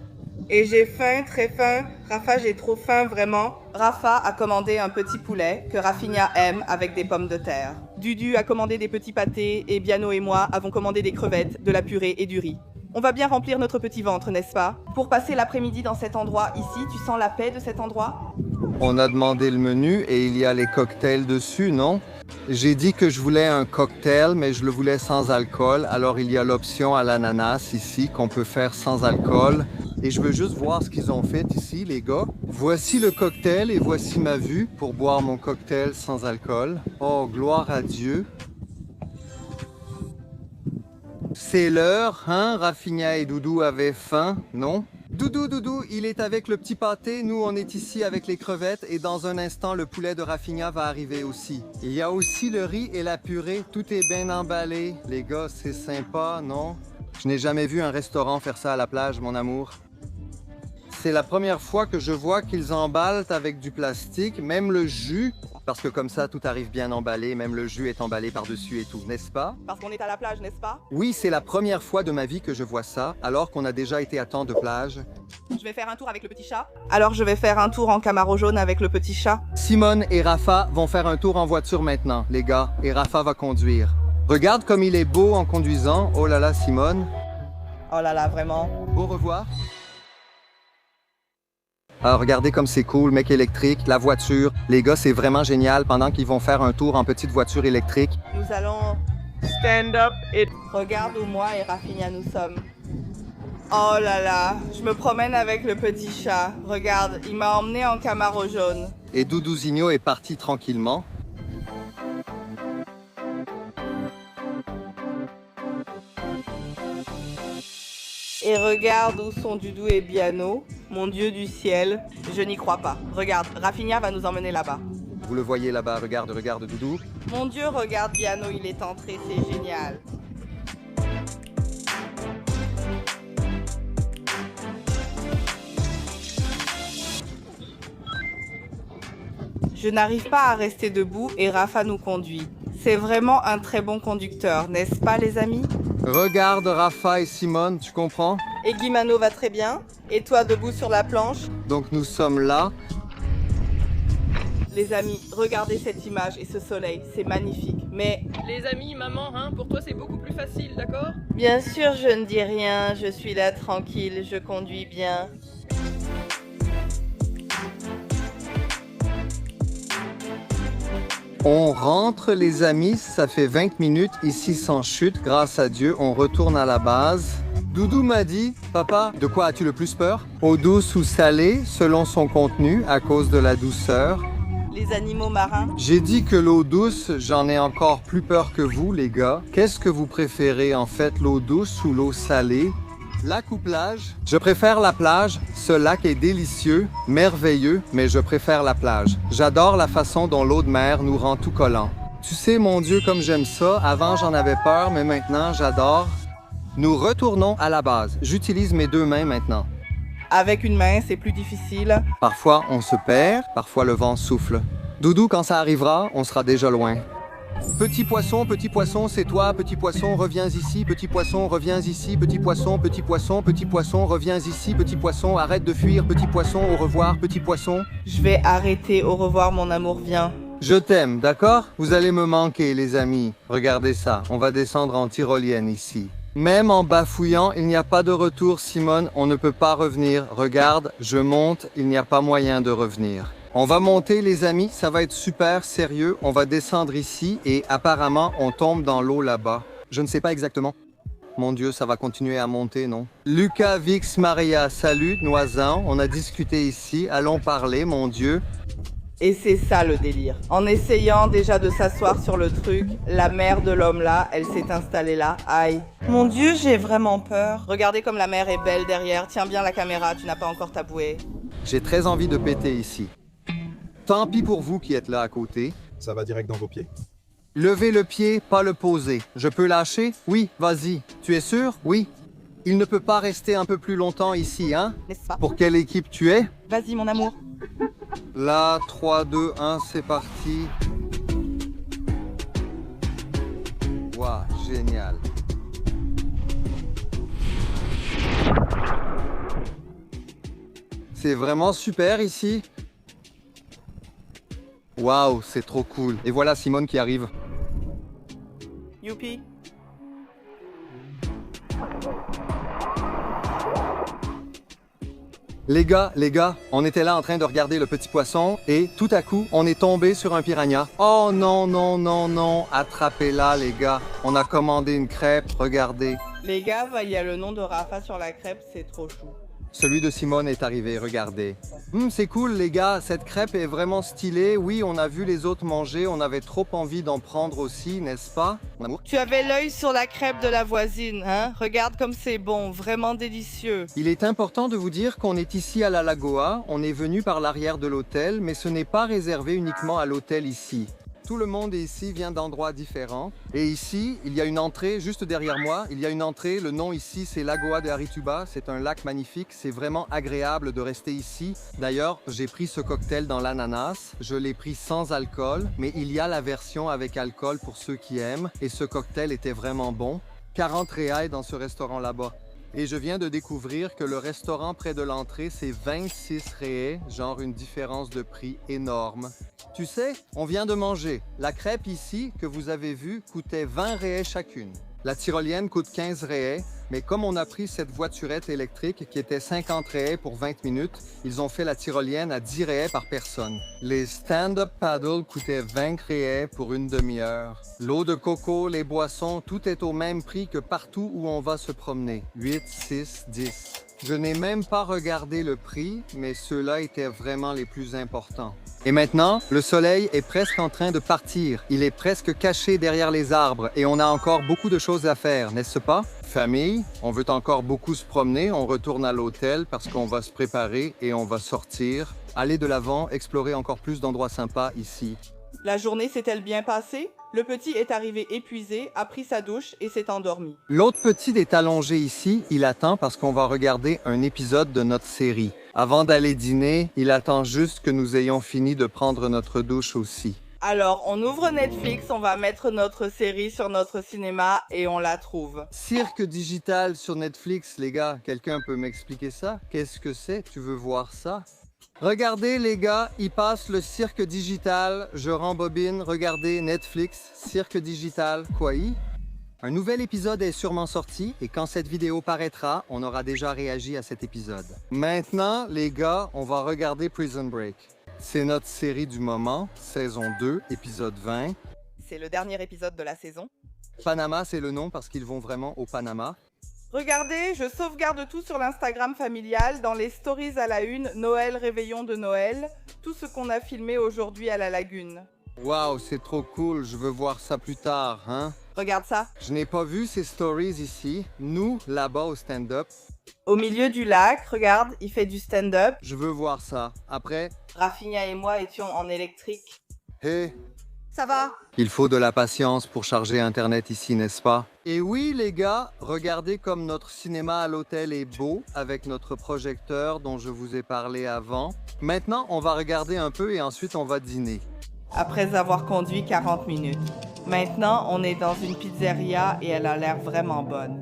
S9: Et j'ai faim, très faim. Rafa, j'ai trop faim, vraiment. Rafa a commandé un petit poulet que Rafinha aime avec des pommes de terre. Dudu a commandé des petits pâtés et Biano et moi avons commandé des crevettes, de la purée et du riz. On va bien remplir notre petit ventre, n'est-ce pas? Pour passer l'après-midi dans cet endroit ici, tu sens la paix de cet endroit?
S1: On a demandé le menu et il y a les cocktails dessus, non? J'ai dit que je voulais un cocktail, mais je le voulais sans alcool. Alors il y a l'option à l'ananas ici qu'on peut faire sans alcool. Et je veux juste voir ce qu'ils ont fait ici, les gars. Voici le cocktail et voici ma vue pour boire mon cocktail sans alcool. Oh, gloire à Dieu. C'est l'heure, hein? Rafinha et Doudou avaient faim, non? Doudou, il est avec le petit pâté, nous on est ici avec les crevettes et dans un instant le poulet de Rafinha va arriver aussi. Il y a aussi le riz et la purée, tout est bien emballé. Les gars, c'est sympa, non? Je n'ai jamais vu un restaurant faire ça à la plage, mon amour. C'est la première fois que je vois qu'ils emballent avec du plastique, même le jus, parce que comme ça, tout arrive bien emballé, même le jus est emballé par-dessus et tout, n'est-ce pas?
S9: Parce qu'on est à la plage, n'est-ce pas?
S1: Oui, c'est la première fois de ma vie que je vois ça, alors qu'on a déjà été à tant de plages.
S9: Je vais faire un tour avec le petit chat. Alors je vais faire un tour en Camaro jaune avec le petit chat.
S1: Simone et Rafa vont faire un tour en voiture maintenant, les gars, et Rafa va conduire. Regarde comme il est beau en conduisant. Oh là là, Simone.
S9: Oh là là, vraiment.
S1: Au revoir. Ah, regardez comme c'est cool, mec électrique, la voiture. Les gars, c'est vraiment génial pendant qu'ils vont faire un tour en petite voiture électrique.
S9: Nous allons stand up et... Regarde où moi et Rafinha nous sommes. Oh là là, je me promène avec le petit chat. Regarde, il m'a emmené en Camaro jaune.
S1: Et Doudouzinho est parti tranquillement.
S9: Et regarde où sont Doudou et Biano. Mon Dieu du ciel, je n'y crois pas. Regarde, Rafinha va nous emmener là-bas.
S1: Vous le voyez là-bas, regarde Doudou.
S9: Mon Dieu, regarde Biano, il est entré, c'est génial. Je n'arrive pas à rester debout et Rafa nous conduit. C'est vraiment un très bon conducteur, n'est-ce pas les amis?
S1: Regarde Rafa et Simone, tu comprends?
S9: Et Guimano va très bien. Et toi debout sur la planche?
S1: Donc nous sommes là.
S9: Les amis, regardez cette image et ce soleil, c'est magnifique. Mais...
S5: Les amis, maman, hein, pour toi c'est beaucoup plus facile, d'accord?
S9: Bien sûr, je ne dis rien, je suis là tranquille, je conduis bien.
S1: On rentre les amis, ça fait 20 minutes ici sans chute, grâce à Dieu, on retourne à la base. Doudou m'a dit, papa, de quoi as-tu le plus peur? Eau douce ou salée, selon son contenu, à cause de la douceur.
S9: Les animaux marins.
S1: J'ai dit que l'eau douce, j'en ai encore plus peur que vous, les gars. Qu'est-ce que vous préférez, en fait, l'eau douce ou l'eau salée? Lac ou plage? Je préfère la plage. Ce lac est délicieux, merveilleux, mais je préfère la plage. J'adore la façon dont l'eau de mer nous rend tout collants. Tu sais, mon Dieu, comme j'aime ça. Avant, j'en avais peur, mais maintenant, j'adore. Nous retournons à la base. J'utilise mes deux mains maintenant.
S9: Avec une main, c'est plus difficile.
S1: Parfois, on se perd, parfois le vent souffle. Doudou, quand ça arrivera, on sera déjà loin. Petit poisson, c'est toi. Petit poisson, reviens ici. Petit poisson, reviens ici. Petit poisson, reviens ici. Petit poisson, arrête de fuir. Petit poisson, au revoir. Petit poisson.
S9: Je vais arrêter. Au revoir, mon amour, viens.
S1: Je t'aime, d'accord? Vous allez me manquer, les amis. Regardez ça, on va descendre en tyrolienne ici. Même en bafouillant, il n'y a pas de retour, Simone. On ne peut pas revenir. Regarde, je monte, il n'y a pas moyen de revenir. On va monter, les amis, ça va être super sérieux. On va descendre ici et apparemment, on tombe dans l'eau là-bas. Je ne sais pas exactement. Mon Dieu, ça va continuer à monter, non? Lucas, Vix, Maria, salut, Noisan. On a discuté ici. Allons parler, mon Dieu.
S9: Et c'est ça le délire. En essayant déjà de s'asseoir sur le truc, la mère de l'homme là, elle s'est installée là. Aïe. Mon Dieu, j'ai vraiment peur. Regardez comme la mer est belle derrière. Tiens bien la caméra, tu n'as pas encore ta bouée.
S1: J'ai très envie de péter ici. Tant pis pour vous qui êtes là à côté.
S12: Ça va direct dans vos pieds.
S1: Levez le pied, pas le poser. Je peux lâcher? Oui, vas-y. Tu es sûr? Oui. Il ne peut pas rester un peu plus longtemps ici, hein?
S9: N'est-ce pas?
S1: Pour quelle équipe tu es?
S9: Vas-y, mon amour.
S1: Là, 3, 2, 1, c'est parti. Waouh, génial. C'est vraiment super ici. Waouh, c'est trop cool. Et voilà Simone qui arrive.
S9: Youpi.
S1: Les gars, on était là en train de regarder le petit poisson et tout à coup, on est tombé sur un piranha. Oh non, attrapez-la les gars. On a commandé une crêpe, regardez.
S9: Les gars, il y a le nom de Rafa sur la crêpe, c'est trop chou.
S1: Celui de Simone est arrivé, regardez. C'est cool les gars, cette crêpe est vraiment stylée. Oui, on a vu les autres manger, on avait trop envie d'en prendre aussi, n'est-ce pas, mon amour?
S9: Tu avais l'œil sur la crêpe de la voisine, hein? Regarde comme c'est bon, vraiment délicieux.
S1: Il est important de vous dire qu'on est ici à la Lagoa. On est venu par l'arrière de l'hôtel, mais ce n'est pas réservé uniquement à l'hôtel ici. Tout le monde ici vient d'endroits différents. Et ici, il y a une entrée juste derrière moi. Il y a une entrée. Le nom ici, c'est Lagoa de Arituba. C'est un lac magnifique. C'est vraiment agréable de rester ici. D'ailleurs, j'ai pris ce cocktail dans l'ananas. Je l'ai pris sans alcool, mais il y a la version avec alcool pour ceux qui aiment. Et ce cocktail était vraiment bon. 40 reais dans ce restaurant là-bas. Et je viens de découvrir que le restaurant près de l'entrée, c'est 26 reais, genre une différence de prix énorme. Tu sais, on vient de manger. La crêpe ici, que vous avez vue, coûtait 20 reais chacune. La tyrolienne coûte 15 reais, mais comme on a pris cette voiturette électrique qui était 50 reais pour 20 minutes, ils ont fait la tyrolienne à 10 reais par personne. Les stand-up paddles coûtaient 20 reais pour une demi-heure. L'eau de coco, les boissons, tout est au même prix que partout où on va se promener. 8, 6, 10. Je n'ai même pas regardé le prix, mais ceux-là étaient vraiment les plus importants. Et maintenant, le soleil est presque en train de partir. Il est presque caché derrière les arbres et on a encore beaucoup de choses à faire, n'est-ce pas? Famille, on veut encore beaucoup se promener. On retourne à l'hôtel parce qu'on va se préparer et on va sortir. Aller de l'avant, explorer encore plus d'endroits sympas ici.
S9: La journée s'est-elle bien passée? Le petit est arrivé épuisé, a pris sa douche et s'est endormi.
S1: L'autre petit est allongé ici. Il attend parce qu'on va regarder un épisode de notre série. Avant d'aller dîner, il attend juste que nous ayons fini de prendre notre douche aussi.
S9: Alors, on ouvre Netflix, on va mettre notre série sur notre cinéma et on la trouve.
S1: Cirque digital sur Netflix, les gars. Quelqu'un peut m'expliquer ça? Qu'est-ce que c'est? Tu veux voir ça? Regardez les gars, il passe le cirque digital, je rembobine, regardez Netflix, cirque digital, quoi y? Un nouvel épisode est sûrement sorti et quand cette vidéo paraîtra, on aura déjà réagi à cet épisode. Maintenant, les gars, on va regarder Prison Break. C'est notre série du moment, saison 2, épisode 20.
S9: C'est le dernier épisode de la saison.
S1: Panama, c'est le nom parce qu'ils vont vraiment au Panama.
S9: Regardez, je sauvegarde tout sur l'Instagram familial, dans les stories à la une, Noël, réveillon de Noël, tout ce qu'on a filmé aujourd'hui à la lagune.
S1: Waouh, c'est trop cool, je veux voir ça plus tard, hein?
S9: Regarde ça.
S1: Je n'ai pas vu ces stories ici. Nous, là-bas au stand-up.
S9: Au milieu du lac, regarde, il fait du stand-up.
S1: Je veux voir ça. Après,
S9: Rafinha et moi étions en électrique.
S1: hé,
S2: Ça va?
S1: il faut de la patience pour charger Internet ici, n'est-ce pas? Et oui, les gars, regardez comme notre cinéma à l'hôtel est beau avec notre projecteur dont je vous ai parlé avant. Maintenant, on va regarder un peu et ensuite on va dîner.
S9: Après avoir conduit 40 minutes. Maintenant, on est dans une pizzeria et elle a l'air vraiment bonne.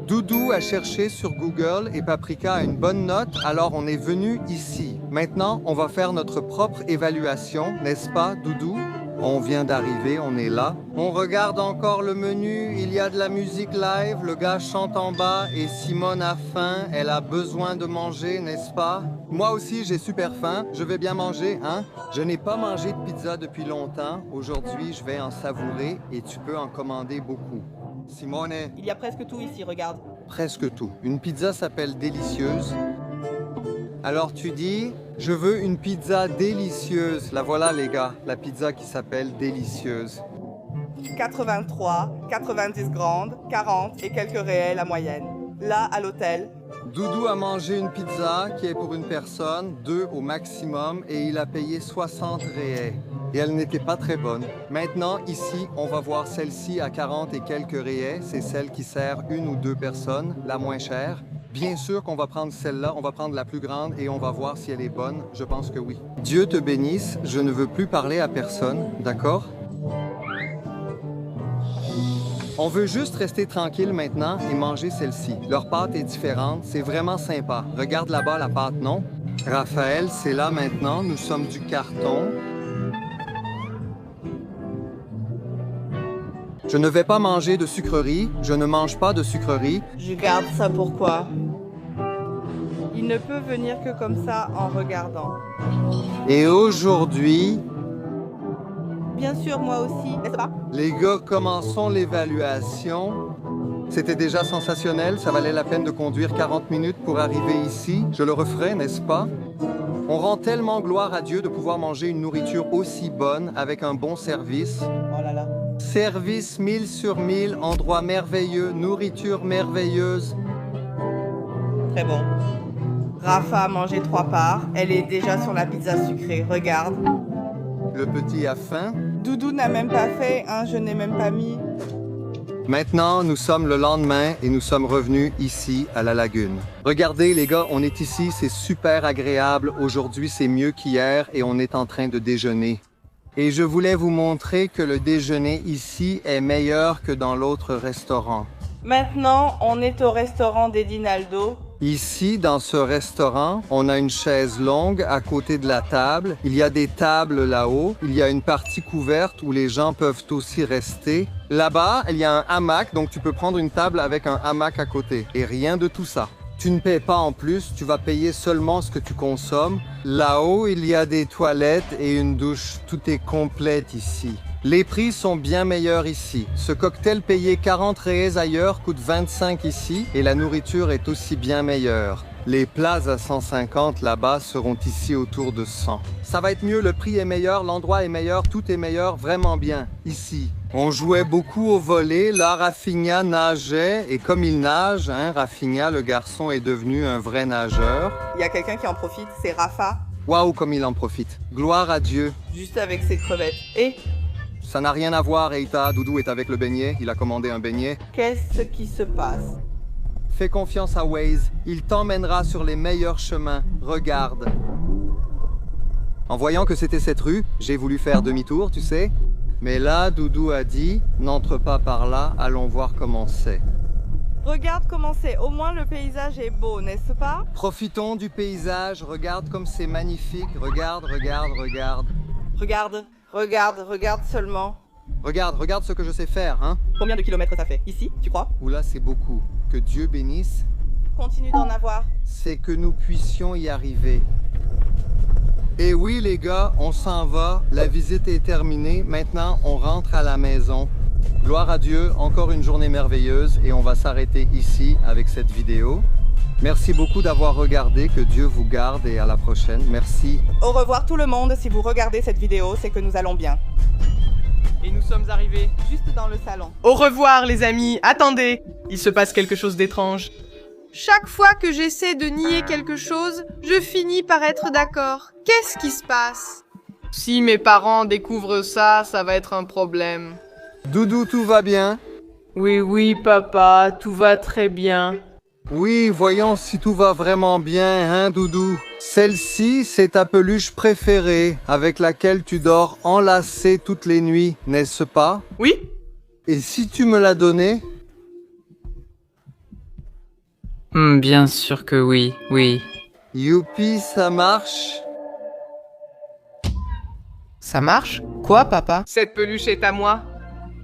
S1: Doudou a cherché sur Google et Paprika a une bonne note, alors on est venu ici. Maintenant, on va faire notre propre évaluation, n'est-ce pas, Doudou? On vient d'arriver, on est là. On regarde encore le menu, il y a de la musique live, le gars chante en bas et Simone a faim, elle a besoin de manger, n'est-ce pas? Moi aussi, j'ai super faim, je vais bien manger, hein? Je n'ai pas mangé de pizza depuis longtemps. Aujourd'hui, je vais en savourer et tu peux en commander beaucoup. Simone,
S9: Il y a presque tout ici, regarde.
S1: presque tout. Une pizza s'appelle délicieuse. Alors tu dis, je veux une pizza délicieuse. La voilà les gars, la pizza qui s'appelle délicieuse.
S9: 83, 90 grandes, 40 et quelques réels à moyenne. Là, à l'hôtel.
S1: Doudou a mangé une pizza qui est pour une personne, 2 au maximum, et il a payé 60 réels. Et elle n'était pas très bonne. Maintenant, ici, on va voir celle-ci à 40 et quelques réels. C'est celle qui sert 1 ou 2 personnes, la moins chère. Bien sûr qu'on va prendre celle-là, on va prendre la plus grande et on va voir si elle est bonne. Je pense que oui. Dieu te bénisse, je ne veux plus parler à personne, d'accord? On veut juste rester tranquille maintenant et manger celle-ci. Leur pâte est différente, c'est vraiment sympa. Regarde là-bas la pâte, non? Raphaël, c'est là maintenant, nous sommes du carton. Je ne vais pas manger de sucreries, je ne mange pas de sucreries.
S9: Je garde ça pourquoi? Il ne peut venir que comme ça en regardant.
S1: Et aujourd'hui,
S9: Bien sûr, moi aussi, n'est-ce pas?
S1: les gars, commençons l'évaluation. C'était déjà sensationnel, ça valait la peine de conduire 40 minutes pour arriver ici. Je le referai, n'est-ce pas? On rend tellement gloire à Dieu de pouvoir manger une nourriture aussi bonne avec un bon service.
S9: Oh là là.
S1: Service 1000 sur 1000, endroit merveilleux, nourriture merveilleuse.
S9: Très bon. Rafa a mangé 3 parts. Elle est déjà sur la pizza sucrée. Regarde.
S1: Le petit a faim.
S9: Doudou n'a même pas fait, hein, je n'ai même pas mis.
S1: Maintenant, nous sommes le lendemain et nous sommes revenus ici à la lagune. Regardez les gars, on est ici, c'est super agréable. Aujourd'hui, c'est mieux qu'hier et on est en train de déjeuner. Et je voulais vous montrer que le déjeuner ici est meilleur que dans l'autre restaurant.
S9: Maintenant, on est au restaurant d'Edinaldo.
S1: Ici, dans ce restaurant, on a une chaise longue à côté de la table. Il y a des tables là-haut. Il y a une partie couverte où les gens peuvent aussi rester. Là-bas, il y a un hamac, donc tu peux prendre une table avec un hamac à côté. Et rien de tout ça. Tu ne paies pas en plus, tu vas payer seulement ce que tu consommes. Là-haut, il y a des toilettes et une douche. Tout est complet ici. Les prix sont bien meilleurs ici. Ce cocktail payé 40 réais ailleurs coûte 25 ici et la nourriture est aussi bien meilleure. Les plats à 150 là-bas seront ici autour de 100. Ça va être mieux, le prix est meilleur, l'endroit est meilleur, tout est meilleur, vraiment bien, ici. On jouait beaucoup au volley, là Rafinha nageait et comme il nage, hein, Rafinha, le garçon, est devenu un vrai nageur.
S9: Il y a quelqu'un qui en profite, c'est Rafa.
S1: Waouh, comme il en profite. Gloire à Dieu.
S9: Juste avec ses crevettes. Et
S1: Ça n'a rien à voir, Eita. Doudou est avec le beignet. Il a commandé un beignet.
S9: qu'est-ce qui se passe?
S1: Fais confiance à Waze. Il t'emmènera sur les meilleurs chemins. Regarde. En voyant que c'était cette rue, j'ai voulu faire demi-tour, tu sais. Mais là, Doudou a dit, n'entre pas par là, allons voir comment c'est.
S9: Regarde comment c'est. Au moins le paysage est beau, n'est-ce pas?
S1: Profitons du paysage. Regarde comme c'est magnifique. Regarde, regarde, regarde.
S9: Regarde, regarde, regarde seulement.
S1: Regarde, regarde ce que je sais faire, hein.
S9: Combien de kilomètres ça fait? Ici, tu crois?
S1: Oula, c'est beaucoup. Que Dieu bénisse.
S9: Continue d'en avoir.
S1: C'est que nous puissions y arriver. Et oui, les gars, on s'en va. La visite est terminée. Maintenant, on rentre à la maison. Gloire à Dieu, encore une journée merveilleuse et on va s'arrêter ici avec cette vidéo. Merci beaucoup d'avoir regardé, que Dieu vous garde et à la prochaine. Merci.
S9: Au revoir tout le monde, si vous regardez cette vidéo, c'est que nous allons bien.
S5: Et nous sommes arrivés.
S9: Juste dans le salon.
S5: Au revoir les amis, attendez, il se passe quelque chose d'étrange.
S12: Chaque fois que j'essaie de nier quelque chose, je finis par être d'accord. Qu'est-ce qui se passe?
S5: Si mes parents découvrent ça, ça va être un problème.
S1: Doudou, tout va bien?
S13: Oui, papa, tout va très bien.
S1: Oui, voyons si tout va vraiment bien, hein, Doudou? Celle-ci, c'est ta peluche préférée, avec laquelle tu dors enlacé toutes les nuits, n'est-ce pas?
S5: Oui.
S1: Et si tu me la donnais?
S13: Bien sûr que oui, oui.
S1: Youpi, ça marche?
S5: Ça marche? Quoi, papa? Cette peluche est à moi.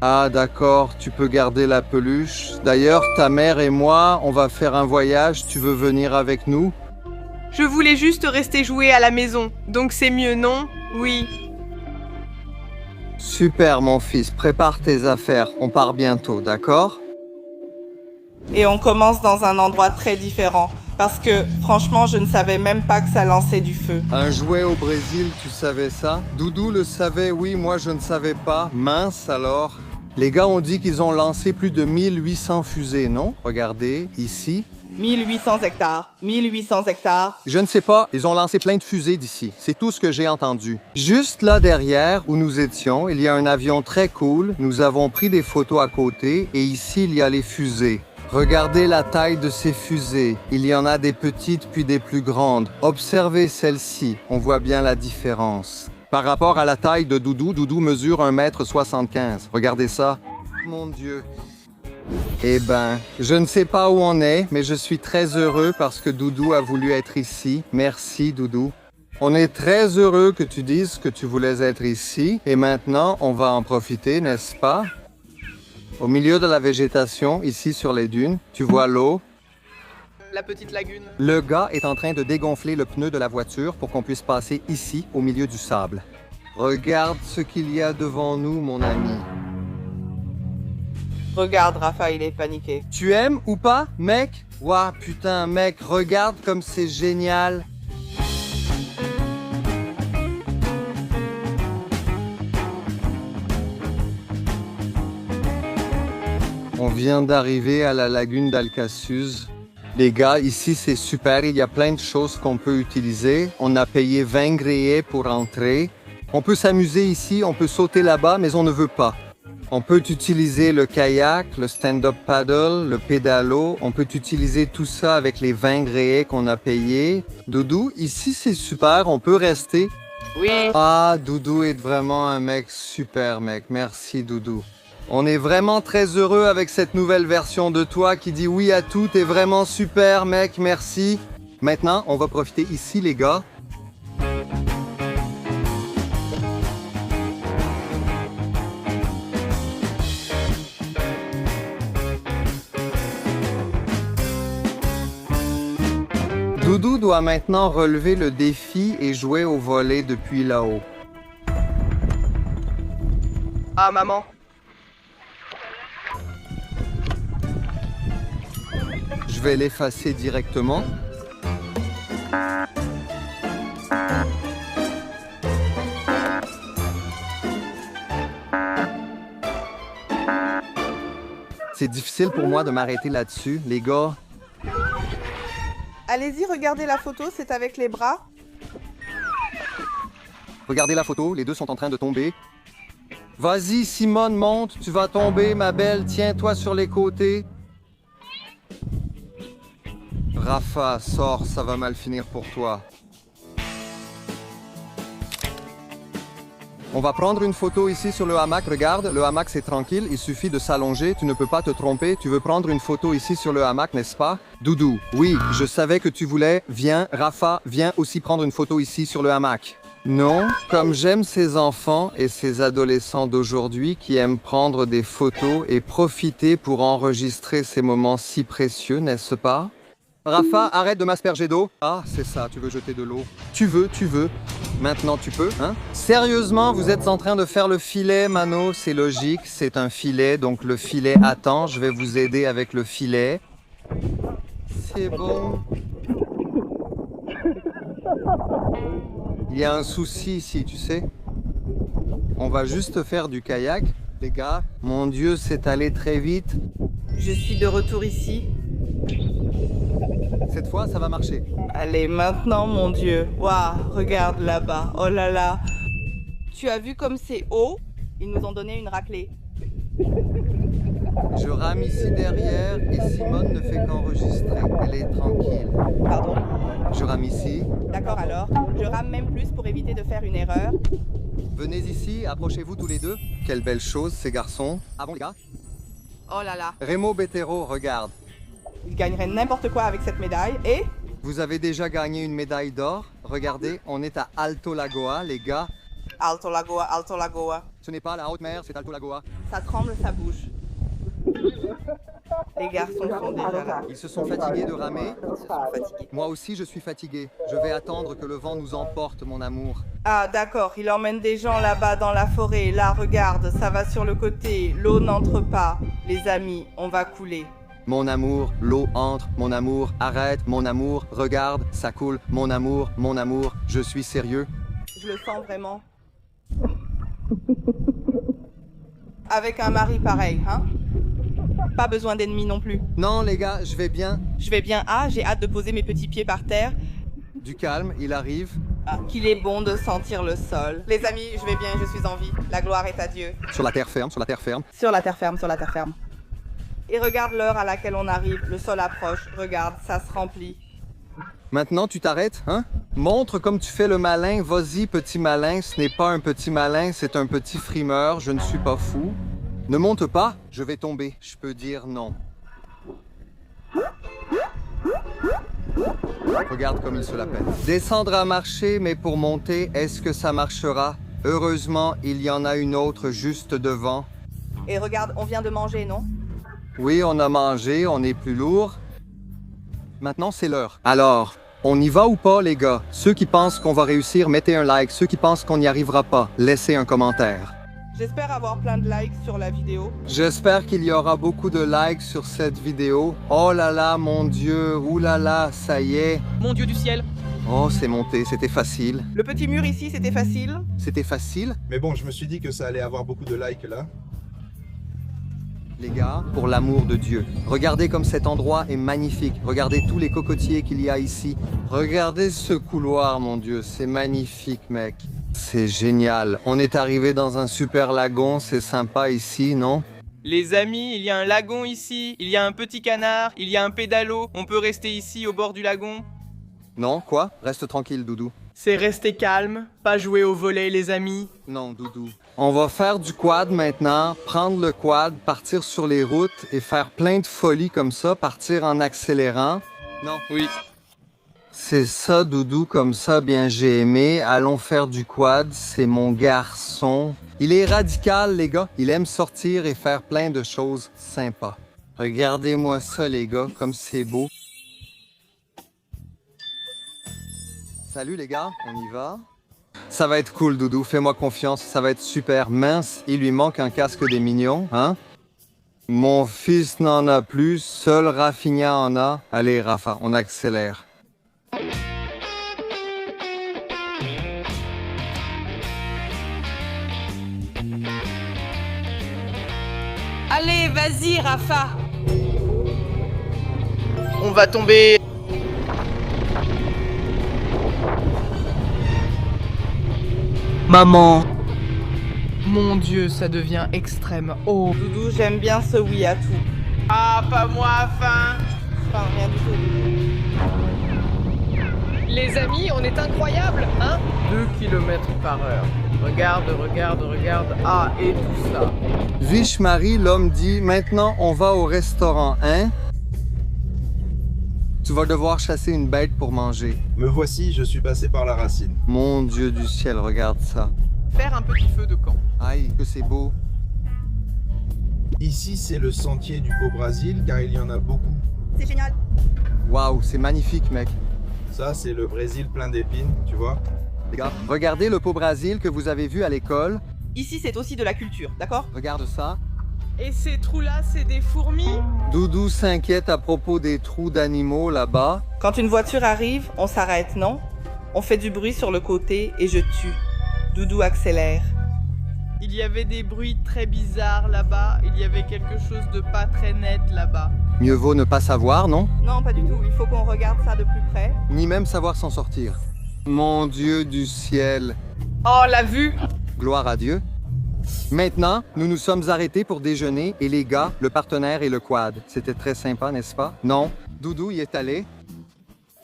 S1: Ah d'accord, tu peux garder la peluche. D'ailleurs, ta mère et moi, on va faire un voyage, tu veux venir avec nous?
S12: Je voulais juste rester jouer à la maison, donc c'est mieux, non? Oui.
S1: Super mon fils, prépare tes affaires, on part bientôt, d'accord?
S9: Et on commence dans un endroit très différent. Parce que, franchement, je ne savais même pas que ça lançait du feu.
S1: Un jouet au Brésil, tu savais ça? Doudou le savait, oui, moi je ne savais pas. Mince alors. Les gars ont dit qu'ils ont lancé plus de 1800 fusées, non? Regardez, ici.
S9: 1800 hectares. 1800 hectares.
S1: Je ne sais pas, ils ont lancé plein de fusées d'ici. C'est tout ce que j'ai entendu. Juste là derrière, où nous étions, il y a un avion très cool. Nous avons pris des photos à côté et ici, il y a les fusées. Regardez la taille de ces fusées. Il y en a des petites puis des plus grandes. Observez celle-ci. On voit bien la différence. Par rapport à la taille de Doudou, Doudou mesure 1,75 m. Regardez ça. Mon Dieu. Eh ben, je ne sais pas où on est, mais je suis très heureux parce que Doudou a voulu être ici. Merci, Doudou. On est très heureux que tu dises que tu voulais être ici. Et maintenant, on va en profiter, n'est-ce pas? Au milieu de la végétation, ici sur les dunes, tu vois l'eau.
S5: La petite lagune.
S1: Le gars est en train de dégonfler le pneu de la voiture pour qu'on puisse passer ici, au milieu du sable. Regarde ce qu'il y a devant nous, mon ami.
S9: Regarde, Rafa, il est paniqué.
S1: Tu aimes ou pas, mec? Ouah, putain, mec, regarde comme c'est génial. On vient d'arriver à la lagune d'Alcasuz. Les gars, ici c'est super, il y a plein de choses qu'on peut utiliser. On a payé 20 gréés pour entrer. On peut s'amuser ici, on peut sauter là-bas, mais on ne veut pas. On peut utiliser le kayak, le stand-up paddle, le pédalo. On peut utiliser tout ça avec les 20 gréés qu'on a payés. Doudou, ici c'est super, on peut rester.
S5: Oui.
S1: Ah, Doudou est vraiment un mec super, mec. Merci, Doudou. On est vraiment très heureux avec cette nouvelle version de toi qui dit oui à tout. T'es vraiment super, mec. Merci. Maintenant, on va profiter ici, les gars. Doudou doit maintenant relever le défi et jouer au volley depuis là-haut.
S5: Ah, maman.
S1: Je vais l'effacer directement. C'est difficile pour moi de m'arrêter là-dessus, les gars.
S9: Allez-y, regardez la photo, c'est avec les bras.
S1: Regardez la photo, les deux sont en train de tomber. Vas-y, Simone, monte, tu vas tomber, ma belle. Tiens-toi sur les côtés. Rafa, sors, ça va mal finir pour toi. On va prendre une photo ici sur le hamac. Regarde, le hamac c'est tranquille, il suffit de s'allonger, tu ne peux pas te tromper. Tu veux prendre une photo ici sur le hamac, n'est-ce pas? Doudou, oui, je savais que tu voulais. Viens, Rafa, viens aussi prendre une photo ici sur le hamac. Non, comme j'aime ces enfants et ces adolescents d'aujourd'hui qui aiment prendre des photos et profiter pour enregistrer ces moments si précieux, n'est-ce pas? Rafa, arrête de m'asperger d'eau. Ah, c'est ça, tu veux jeter de l'eau. Tu veux. Maintenant tu peux, hein? Sérieusement, vous êtes en train de faire le filet, Mano. C'est logique, c'est un filet, donc le filet attend. Je vais vous aider avec le filet. C'est bon. Il y a un souci ici, tu sais. On va juste faire du kayak, les gars. Mon Dieu, c'est allé très vite.
S9: Je suis de retour ici.
S1: Cette fois, ça va marcher.
S9: Allez, maintenant, mon Dieu. Waouh, regarde là-bas. Oh là là. Tu as vu comme c'est haut? Ils nous ont donné une raclée.
S1: Je rame ici derrière et Simone ne fait qu'enregistrer. Elle est tranquille.
S9: Pardon?
S1: Je rame ici.
S9: D'accord alors. Je rame même plus pour éviter de faire une erreur.
S1: Venez ici, approchez-vous tous les deux. Quelle belle chose, ces garçons. Ah bon, les gars?
S9: Oh là là.
S1: Remo Bettero, regarde.
S9: Il gagnerait n'importe quoi avec cette médaille et...
S1: Vous avez déjà gagné une médaille d'or. Regardez, on est à Alto Lagoa, les gars.
S9: Alto Lagoa, Alto Lagoa.
S1: Ce n'est pas la haute mer, c'est Alto Lagoa.
S9: Ça tremble, ça bouge. Les garçons sont déjà là.
S1: Ils se sont fatigués de ramer. Moi aussi, je suis fatigué. Je vais attendre que le vent nous emporte, mon amour.
S9: Ah, d'accord. Il emmène des gens là-bas dans la forêt. Là, regarde, ça va sur le côté. L'eau n'entre pas. Les amis, on va couler.
S1: Mon amour, l'eau entre. Mon amour, arrête. Mon amour, regarde, ça coule. Mon amour, je suis sérieux.
S9: Je le sens vraiment. Avec un mari pareil, hein? Pas besoin d'ennemis non plus.
S1: Non, les gars, je vais bien.
S9: Je vais bien. Ah, j'ai hâte de poser mes petits pieds par terre.
S1: Du calme, il arrive.
S9: Ah, qu'il est bon de sentir le sol. Les amis, je vais bien, je suis en vie. La gloire est à Dieu.
S1: Sur la terre ferme, sur la terre ferme.
S9: Sur la terre ferme, sur la terre ferme. Et regarde l'heure à laquelle on arrive. Le sol approche. Regarde, ça se remplit.
S1: Maintenant, tu t'arrêtes, hein? Montre comme tu fais le malin. Vas-y, petit malin. Ce n'est pas un petit malin, c'est un petit frimeur. Je ne suis pas fou. Ne monte pas, je vais tomber. Je peux dire non. Regarde comme il se la peine. Descendre à marcher, mais pour monter, est-ce que ça marchera? Heureusement, il y en a une autre juste devant.
S9: Et regarde, on vient de manger, non?
S1: Oui, on a mangé, on est plus lourd. Maintenant, c'est l'heure. Alors, on y va ou pas, les gars? Ceux qui pensent qu'on va réussir, mettez un like. Ceux qui pensent qu'on n'y arrivera pas, laissez un commentaire.
S9: J'espère avoir plein de likes sur la vidéo.
S1: J'espère qu'il y aura beaucoup de likes sur cette vidéo. Oh là là, mon Dieu, ouh là là, ça y est.
S5: Mon Dieu du ciel.
S1: Oh, c'est monté, c'était facile.
S9: Le petit mur ici, c'était facile?
S1: C'était facile?
S14: Mais bon, je me suis dit que ça allait avoir beaucoup de likes là.
S1: Les gars, pour l'amour de Dieu, regardez comme cet endroit est magnifique. Regardez tous les cocotiers qu'il y a ici. Regardez ce couloir, mon Dieu, c'est magnifique, mec. C'est génial. On est arrivé dans un super lagon, c'est sympa ici, non?
S5: Les amis, il y a un lagon ici, il y a un petit canard, il y a un pédalo. On peut rester ici au bord du lagon?
S1: Non, quoi? Reste tranquille, Doudou.
S13: C'est rester calme, pas jouer au volley, les amis.
S1: Non, Doudou. On va faire du quad maintenant, prendre le quad, partir sur les routes et faire plein de folies comme ça, partir en accélérant. Non.
S5: Oui.
S1: C'est ça, Doudou, comme ça, bien j'ai aimé. Allons faire du quad, c'est mon garçon. Il est radical, les gars. Il aime sortir et faire plein de choses sympas. Regardez-moi ça, les gars, comme c'est beau. Salut, les gars, on y va? Ça va être cool, Doudou, fais-moi confiance, ça va être super. Mince, il lui manque un casque des mignons, hein? Mon fils n'en a plus, seul Rafinha en a. Allez, Rafa, on accélère.
S9: Allez, vas-y, Rafa.
S5: On va tomber.
S13: Maman. Mon Dieu, ça devient extrême. Oh.
S9: Doudou, j'aime bien ce oui à tout.
S5: Ah, pas moi, enfin.
S9: Enfin, rien du tout.
S5: Les amis, on est incroyables, hein?
S13: 2 km/h. Regarde, regarde, regarde. Ah, et tout ça.
S1: Viche-Marie, l'homme dit, maintenant on va au restaurant, hein? Tu vas devoir chasser une bête pour manger.
S14: Me voici, je suis passé par la racine.
S1: Mon Dieu du ciel, regarde ça.
S5: Faire un petit feu de camp.
S1: Aïe, que c'est beau.
S14: Ici, c'est le sentier du Beau Brésil, car il y en a beaucoup.
S9: C'est génial.
S1: Waouh, c'est magnifique, mec.
S14: Ça, c'est le Brésil plein d'épines, tu vois.
S1: Les gars, regardez le pot Brésil que vous avez vu à l'école.
S9: Ici, c'est aussi de la culture, d'accord?
S1: Regarde ça.
S12: Et ces trous-là, c'est des fourmis?
S1: Doudou s'inquiète à propos des trous d'animaux là-bas.
S9: Quand une voiture arrive, on s'arrête, non? On fait du bruit sur le côté et je tue. Doudou accélère.
S13: Il y avait des bruits très bizarres là-bas. Il y avait quelque chose de pas très net là-bas.
S1: Mieux vaut ne pas savoir, non?
S9: Non, pas du tout. Il faut qu'on regarde ça de plus près.
S1: Ni même savoir s'en sortir. Mon Dieu du ciel.
S12: Oh, la vue!
S1: Gloire à Dieu. Maintenant, nous nous sommes arrêtés pour déjeuner et les gars, le partenaire et le quad. C'était très sympa, n'est-ce pas? Non? Doudou y est allé.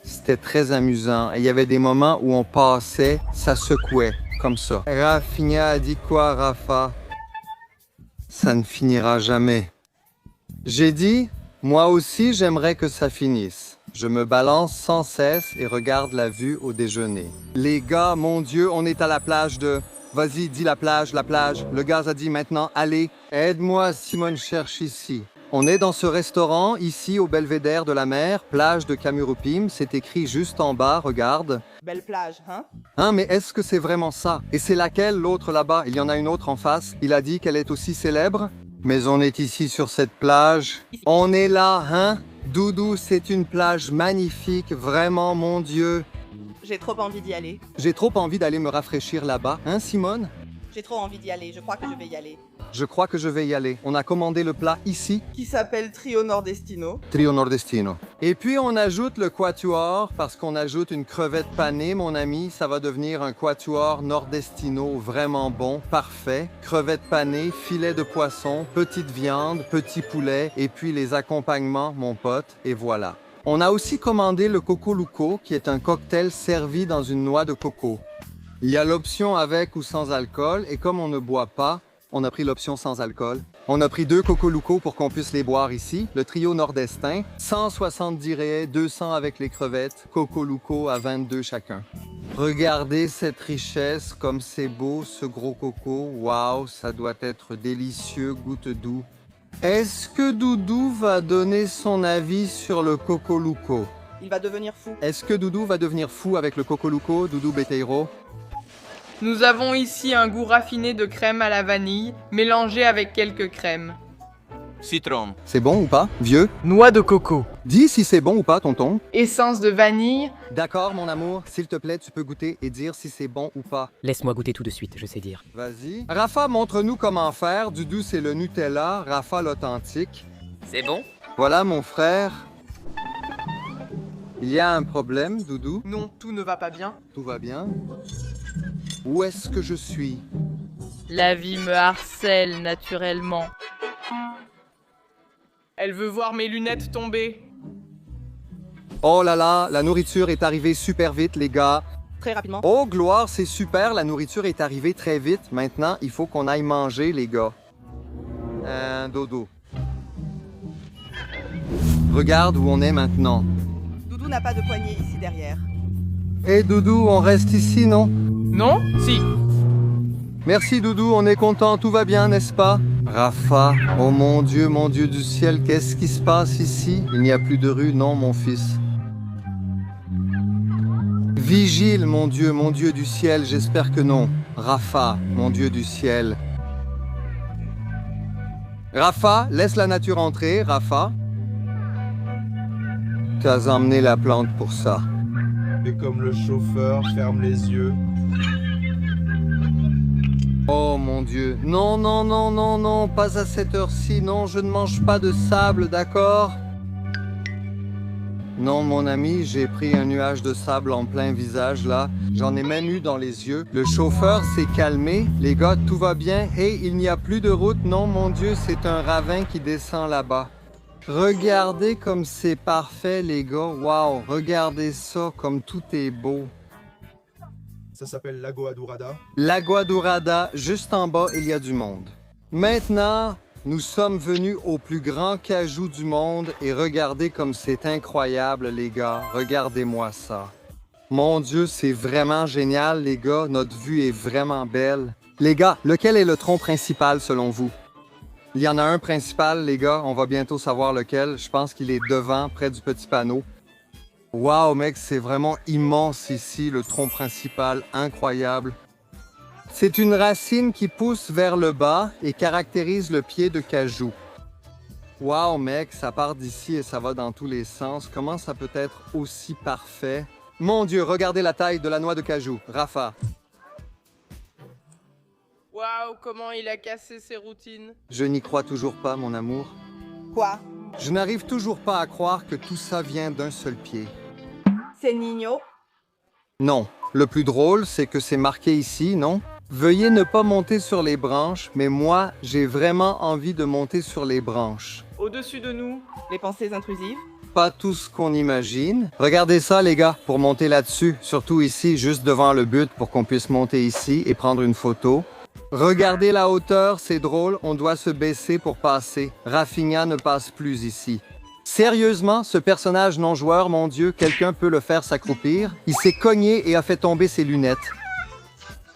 S1: C'était très amusant. Et il y avait des moments où on passait, ça secouait, comme ça. Rafinha a dit quoi, Rafa? Ça ne finira jamais. J'ai dit, moi aussi j'aimerais que ça finisse. Je me balance sans cesse et regarde la vue au déjeuner. Les gars, mon Dieu, on est à la plage de... Vas-y, dis la plage, la plage. Le gars a dit maintenant, allez, aide-moi, Simone cherche ici. On est dans ce restaurant, ici, au belvédère de la mer, plage de Camurupim. C'est écrit juste en bas, regarde.
S9: Belle plage, hein?
S1: Hein, mais est-ce que c'est vraiment ça? Et c'est laquelle, l'autre là-bas? Il y en a une autre en face. Il a dit qu'elle est aussi célèbre. Mais on est ici sur cette plage. On est là, hein? Doudou, c'est une plage magnifique, vraiment, mon Dieu.
S9: J'ai trop envie d'y aller.
S1: J'ai trop envie d'aller me rafraîchir là-bas, hein, Simone?
S9: J'ai trop envie d'y aller. Je crois que je vais y aller.
S1: Je crois que je vais y aller. On a commandé le plat ici.
S9: Qui s'appelle Trio Nordestino.
S1: Trio Nordestino. Et puis on ajoute le quatuor parce qu'on ajoute une crevette panée, mon ami. Ça va devenir un quatuor Nordestino vraiment bon, parfait. Crevette panée, filet de poisson, petite viande, petit poulet et puis les accompagnements, mon pote. Et voilà. On a aussi commandé le Coco Luco, qui est un cocktail servi dans une noix de coco. Il y a l'option avec ou sans alcool, et comme on ne boit pas, on a pris l'option sans alcool. On a pris 2 Coco Luco pour qu'on puisse les boire ici, le trio nordestin, 170 raies, 200 avec les crevettes, Coco Luco à 22 chacun. Regardez cette richesse, comme c'est beau ce gros coco, waouh, ça doit être délicieux, goûte doux. Est-ce que Doudou va donner son avis sur le Coco Luco?
S9: Il va devenir fou.
S1: Est-ce que Doudou va devenir fou avec le Coco Luco, Doudou Beteiro?
S13: Nous avons ici un goût raffiné de crème à la vanille, mélangé avec quelques crèmes.
S10: Citron.
S1: C'est bon ou pas, vieux?
S13: Noix de coco.
S1: Dis si c'est bon ou pas, tonton.
S13: Essence de vanille.
S1: D'accord, mon amour. S'il te plaît, tu peux goûter et dire si c'est bon ou pas.
S11: Laisse-moi goûter tout de suite, je sais dire.
S1: Vas-y. Rafa, montre-nous comment faire. Doudou, c'est le Nutella. Rafa, l'authentique.
S11: C'est bon?
S1: Voilà, mon frère. Il y a un problème, Doudou?
S13: Non, tout ne va pas bien.
S1: Tout va bien? Où est-ce que je suis?
S13: La vie me harcèle naturellement. Elle veut voir mes lunettes tomber.
S1: Oh là là, la nourriture est arrivée super vite, les gars.
S9: Très rapidement.
S1: Oh, gloire, c'est super, la nourriture est arrivée très vite. Maintenant, il faut qu'on aille manger, les gars. Dodo. Regarde où on est maintenant.
S9: Doudou n'a pas de poignée ici derrière.
S1: Hé, Doudou, on reste ici, non?
S13: Non? Si.
S1: Merci, Doudou, on est content, tout va bien, n'est-ce pas? Rafa, oh mon Dieu du ciel, qu'est-ce qui se passe ici? Il n'y a plus de rue, non, mon fils. Vigile, mon Dieu du ciel, j'espère que non. Rafa, mon Dieu du ciel. Rafa, laisse la nature entrer, Rafa. Tu as emmené la plante pour ça.
S14: Fais comme le chauffeur, ferme les yeux.
S1: Oh mon Dieu. Non, non, non, non, non, pas à cette heure-ci. Non, je ne mange pas de sable, d'accord? Non, mon ami, j'ai pris un nuage de sable en plein visage, là. J'en ai même eu dans les yeux. Le chauffeur s'est calmé. Les gars, tout va bien. Hey, il n'y a plus de route. Non, mon Dieu, c'est un ravin qui descend là-bas. Regardez comme c'est parfait, les gars. Waouh, regardez ça, comme tout est beau.
S14: Ça s'appelle Lagoa Dourada.
S1: Lagoa Dourada, juste en bas, il y a du monde. Maintenant, nous sommes venus au plus grand cajou du monde et regardez comme c'est incroyable, les gars. Regardez-moi ça. Mon Dieu, c'est vraiment génial, les gars. Notre vue est vraiment belle. Les gars, lequel est le tronc principal selon vous? Il y en a un principal, les gars, on va bientôt savoir lequel. Je pense qu'il est devant, près du petit panneau. Wow, mec, c'est vraiment immense ici, le tronc principal, incroyable. C'est une racine qui pousse vers le bas et caractérise le pied de cajou. Wow, mec, ça part d'ici et ça va dans tous les sens. Comment ça peut être aussi parfait? Mon Dieu, regardez la taille de la noix de cajou. Rafa.
S13: Waouh, comment il a cassé ses routines.
S1: Je n'y crois toujours pas, mon amour.
S9: Quoi?
S1: Je n'arrive toujours pas à croire que tout ça vient d'un seul pied.
S9: C'est Nino?
S1: Non. Le plus drôle, c'est que c'est marqué ici, non? Veuillez ne pas monter sur les branches, mais moi, j'ai vraiment envie de monter sur les branches.
S13: Au-dessus de nous.
S9: Les pensées intrusives?
S1: Pas tout ce qu'on imagine. Regardez ça, les gars, pour monter là-dessus. Surtout ici, juste devant le but, pour qu'on puisse monter ici et prendre une photo. Regardez la hauteur, c'est drôle, on doit se baisser pour passer. Rafinha ne passe plus ici. Sérieusement, ce personnage non-joueur, mon Dieu, quelqu'un peut le faire s'accroupir. Il s'est cogné et a fait tomber ses lunettes.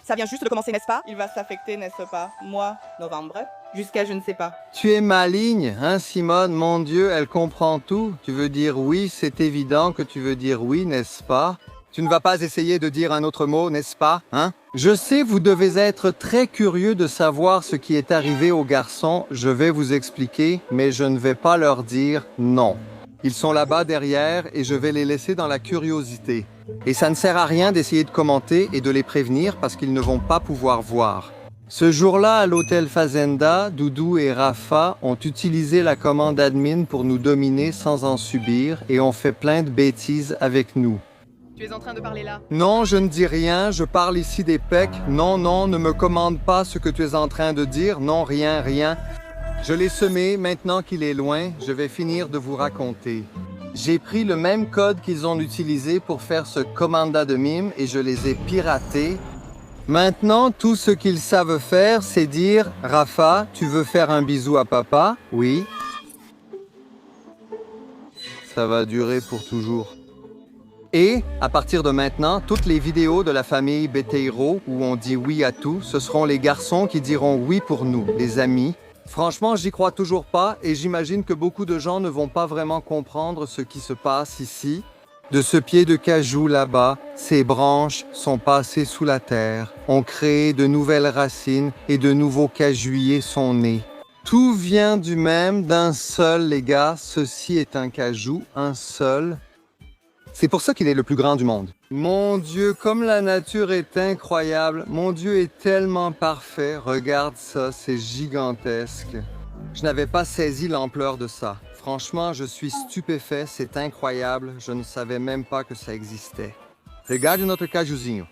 S9: Ça vient juste de commencer, n'est-ce pas? Il va s'affecter, n'est-ce pas? Moi, novembre, jusqu'à je ne sais pas.
S1: Tu es maligne, hein, Simone? Mon Dieu, elle comprend tout. Tu veux dire oui, c'est évident que tu veux dire oui, n'est-ce pas? Tu ne vas pas essayer de dire un autre mot, n'est-ce pas, hein? Je sais, vous devez être très curieux de savoir ce qui est arrivé aux garçons. Je vais vous expliquer, mais je ne vais pas leur dire non. Ils sont là-bas derrière et je vais les laisser dans la curiosité. Et ça ne sert à rien d'essayer de commenter et de les prévenir parce qu'ils ne vont pas pouvoir voir. Ce jour-là, à l'hôtel Fazenda, Doudou et Rafa ont utilisé la commande admin pour nous dominer sans en subir et ont fait plein de bêtises avec nous.
S13: Tu es en train de parler là?
S1: Non, je ne dis rien, je parle ici des pecs. Non, non, ne me commande pas ce que tu es en train de dire. Non, rien, rien. Je l'ai semé, maintenant qu'il est loin, je vais finir de vous raconter. J'ai pris le même code qu'ils ont utilisé pour faire ce commanda de mime et je les ai piratés. Maintenant, tout ce qu'ils savent faire, c'est dire « Rafa, tu veux faire un bisou à papa? Oui. » Ça va durer pour toujours. Et, à partir de maintenant, toutes les vidéos de la famille Beteiro où on dit oui à tout, ce seront les garçons qui diront oui pour nous, les amis. Franchement, j'y crois toujours pas et j'imagine que beaucoup de gens ne vont pas vraiment comprendre ce qui se passe ici. De ce pied de cajou là-bas, ces branches sont passées sous la terre, ont créé de nouvelles racines et de nouveaux cajuiers sont nés. Tout vient du même, d'un seul, les gars. Ceci est un cajou, un seul. C'est pour ça qu'il est le plus grand du monde. Mon Dieu, comme la nature est incroyable. Mon Dieu est tellement parfait. Regarde ça, c'est gigantesque. Je n'avais pas saisi l'ampleur de ça. Franchement, je suis stupéfait, c'est incroyable. Je ne savais même pas que ça existait. Regarde notre cajuzinho.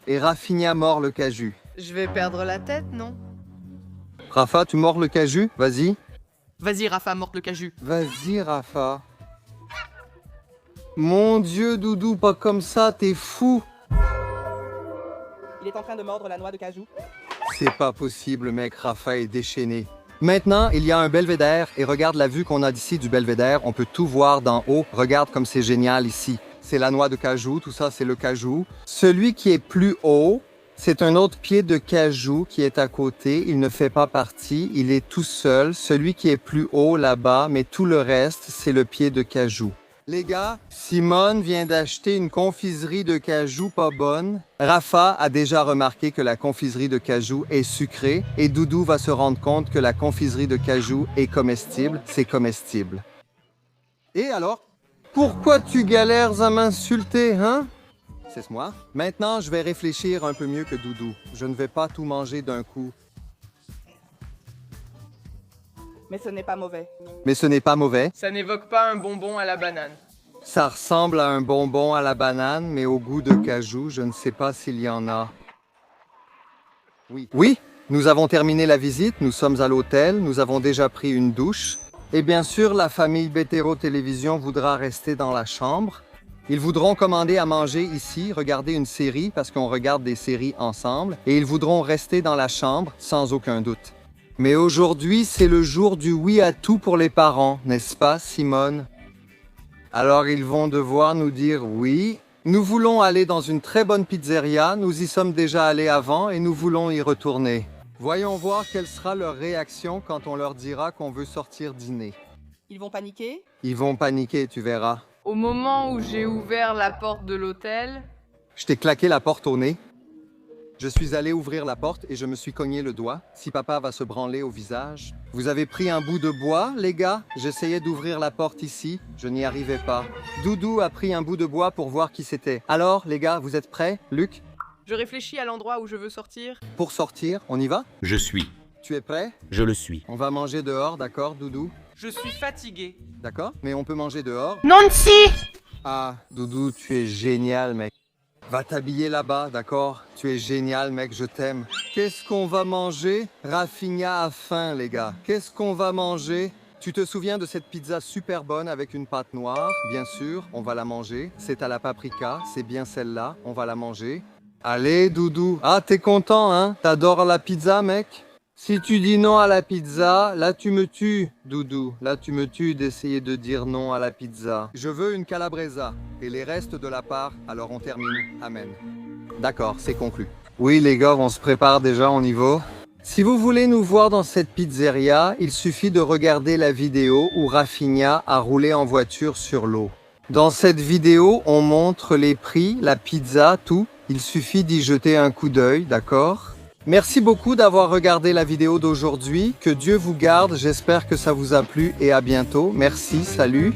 S1: Et Rafinha mord le caju.
S13: Je vais perdre la tête, non?
S1: Rafa, tu mords le caju? Vas-y.
S13: Vas-y, Rafa, morte le caju.
S1: Vas-y, Rafa. Mon Dieu, Doudou, pas comme ça, t'es fou.
S9: Il est en train de mordre la noix de cajou.
S1: C'est pas possible, mec, Rafa est déchaîné. Maintenant, il y a un belvédère et regarde la vue qu'on a d'ici du belvédère. On peut tout voir d'en haut. Regarde comme c'est génial ici. C'est la noix de cajou, tout ça, c'est le cajou. Celui qui est plus haut, c'est un autre pied de cajou qui est à côté. Il ne fait pas partie, il est tout seul. Celui qui est plus haut là-bas, mais tout le reste, c'est le pied de cajou. Les gars, Simone vient d'acheter une confiserie de cajou pas bonne. Rafa a déjà remarqué que la confiserie de cajou est sucrée et Doudou va se rendre compte que la confiserie de cajou est comestible. C'est comestible. Et alors? Pourquoi tu galères à m'insulter, hein? C'est moi. Maintenant, je vais réfléchir un peu mieux que Doudou. Je ne vais pas tout manger d'un coup.
S9: Mais ce n'est pas mauvais.
S1: Mais ce n'est pas mauvais.
S13: Ça n'évoque pas un bonbon à la banane.
S1: Ça ressemble à un bonbon à la banane, mais au goût de cajou, je ne sais pas s'il y en a. Oui, nous avons terminé la visite, nous sommes à l'hôtel, nous avons déjà pris une douche. Et bien sûr, la famille Betero Télévision voudra rester dans la chambre. Ils voudront commander à manger ici, regarder une série, parce qu'on regarde des séries ensemble, et ils voudront rester dans la chambre, sans aucun doute. Mais aujourd'hui, c'est le jour du oui à tout pour les parents, n'est-ce pas, Simone? Alors ils vont devoir nous dire oui. Nous voulons aller dans une très bonne pizzeria, nous y sommes déjà allés avant et nous voulons y retourner. Voyons voir quelle sera leur réaction quand on leur dira qu'on veut sortir dîner.
S9: Ils vont paniquer?
S1: Ils vont paniquer, tu verras.
S13: Au moment où j'ai ouvert la porte de l'hôtel,
S1: Je t'ai claqué la porte au nez. Je suis allé ouvrir la porte et je me suis cogné le doigt. Si papa va se branler au visage. Vous avez pris un bout de bois, les gars? J'essayais d'ouvrir la porte ici. Je n'y arrivais pas. Doudou a pris un bout de bois pour voir qui c'était. Alors, les gars, vous êtes prêts? Luc?
S13: je réfléchis à l'endroit où je veux sortir.
S1: Pour sortir, on y va?
S8: Je suis.
S1: Tu es prêt?
S8: Je le suis.
S1: On va manger dehors, d'accord, Doudou?
S5: Je suis fatigué.
S1: D'accord? Mais on peut manger dehors?
S12: Nancy!
S1: Ah, Doudou, tu es génial, mec. Va t'habiller là-bas, d'accord? Tu es génial, mec, je t'aime. Qu'est-ce qu'on va manger? Rafinha a faim, les gars. Qu'est-ce qu'on va manger? Tu te souviens de cette pizza super bonne avec une pâte noire? Bien sûr, on va la manger. C'est à la paprika, c'est bien celle-là, on va la manger. Allez, Doudou. Ah, t'es content, hein? T'adores la pizza, mec? Si tu dis non à la pizza, là tu me tues, Doudou. Là tu me tues d'essayer de dire non à la pizza. Je veux une calabresa et les restes de la part, alors on termine. Amen. D'accord, c'est conclu. Oui les gars, on se prépare déjà, on y va. Si vous voulez nous voir dans cette pizzeria, il suffit de regarder la vidéo où Rafinha a roulé en voiture sur l'eau. Dans cette vidéo, on montre les prix, la pizza, tout. Il suffit d'y jeter un coup d'œil, d'accord ? Merci beaucoup d'avoir regardé la vidéo d'aujourd'hui. Que Dieu vous garde. J'espère que ça vous a plu et à bientôt. Merci, salut.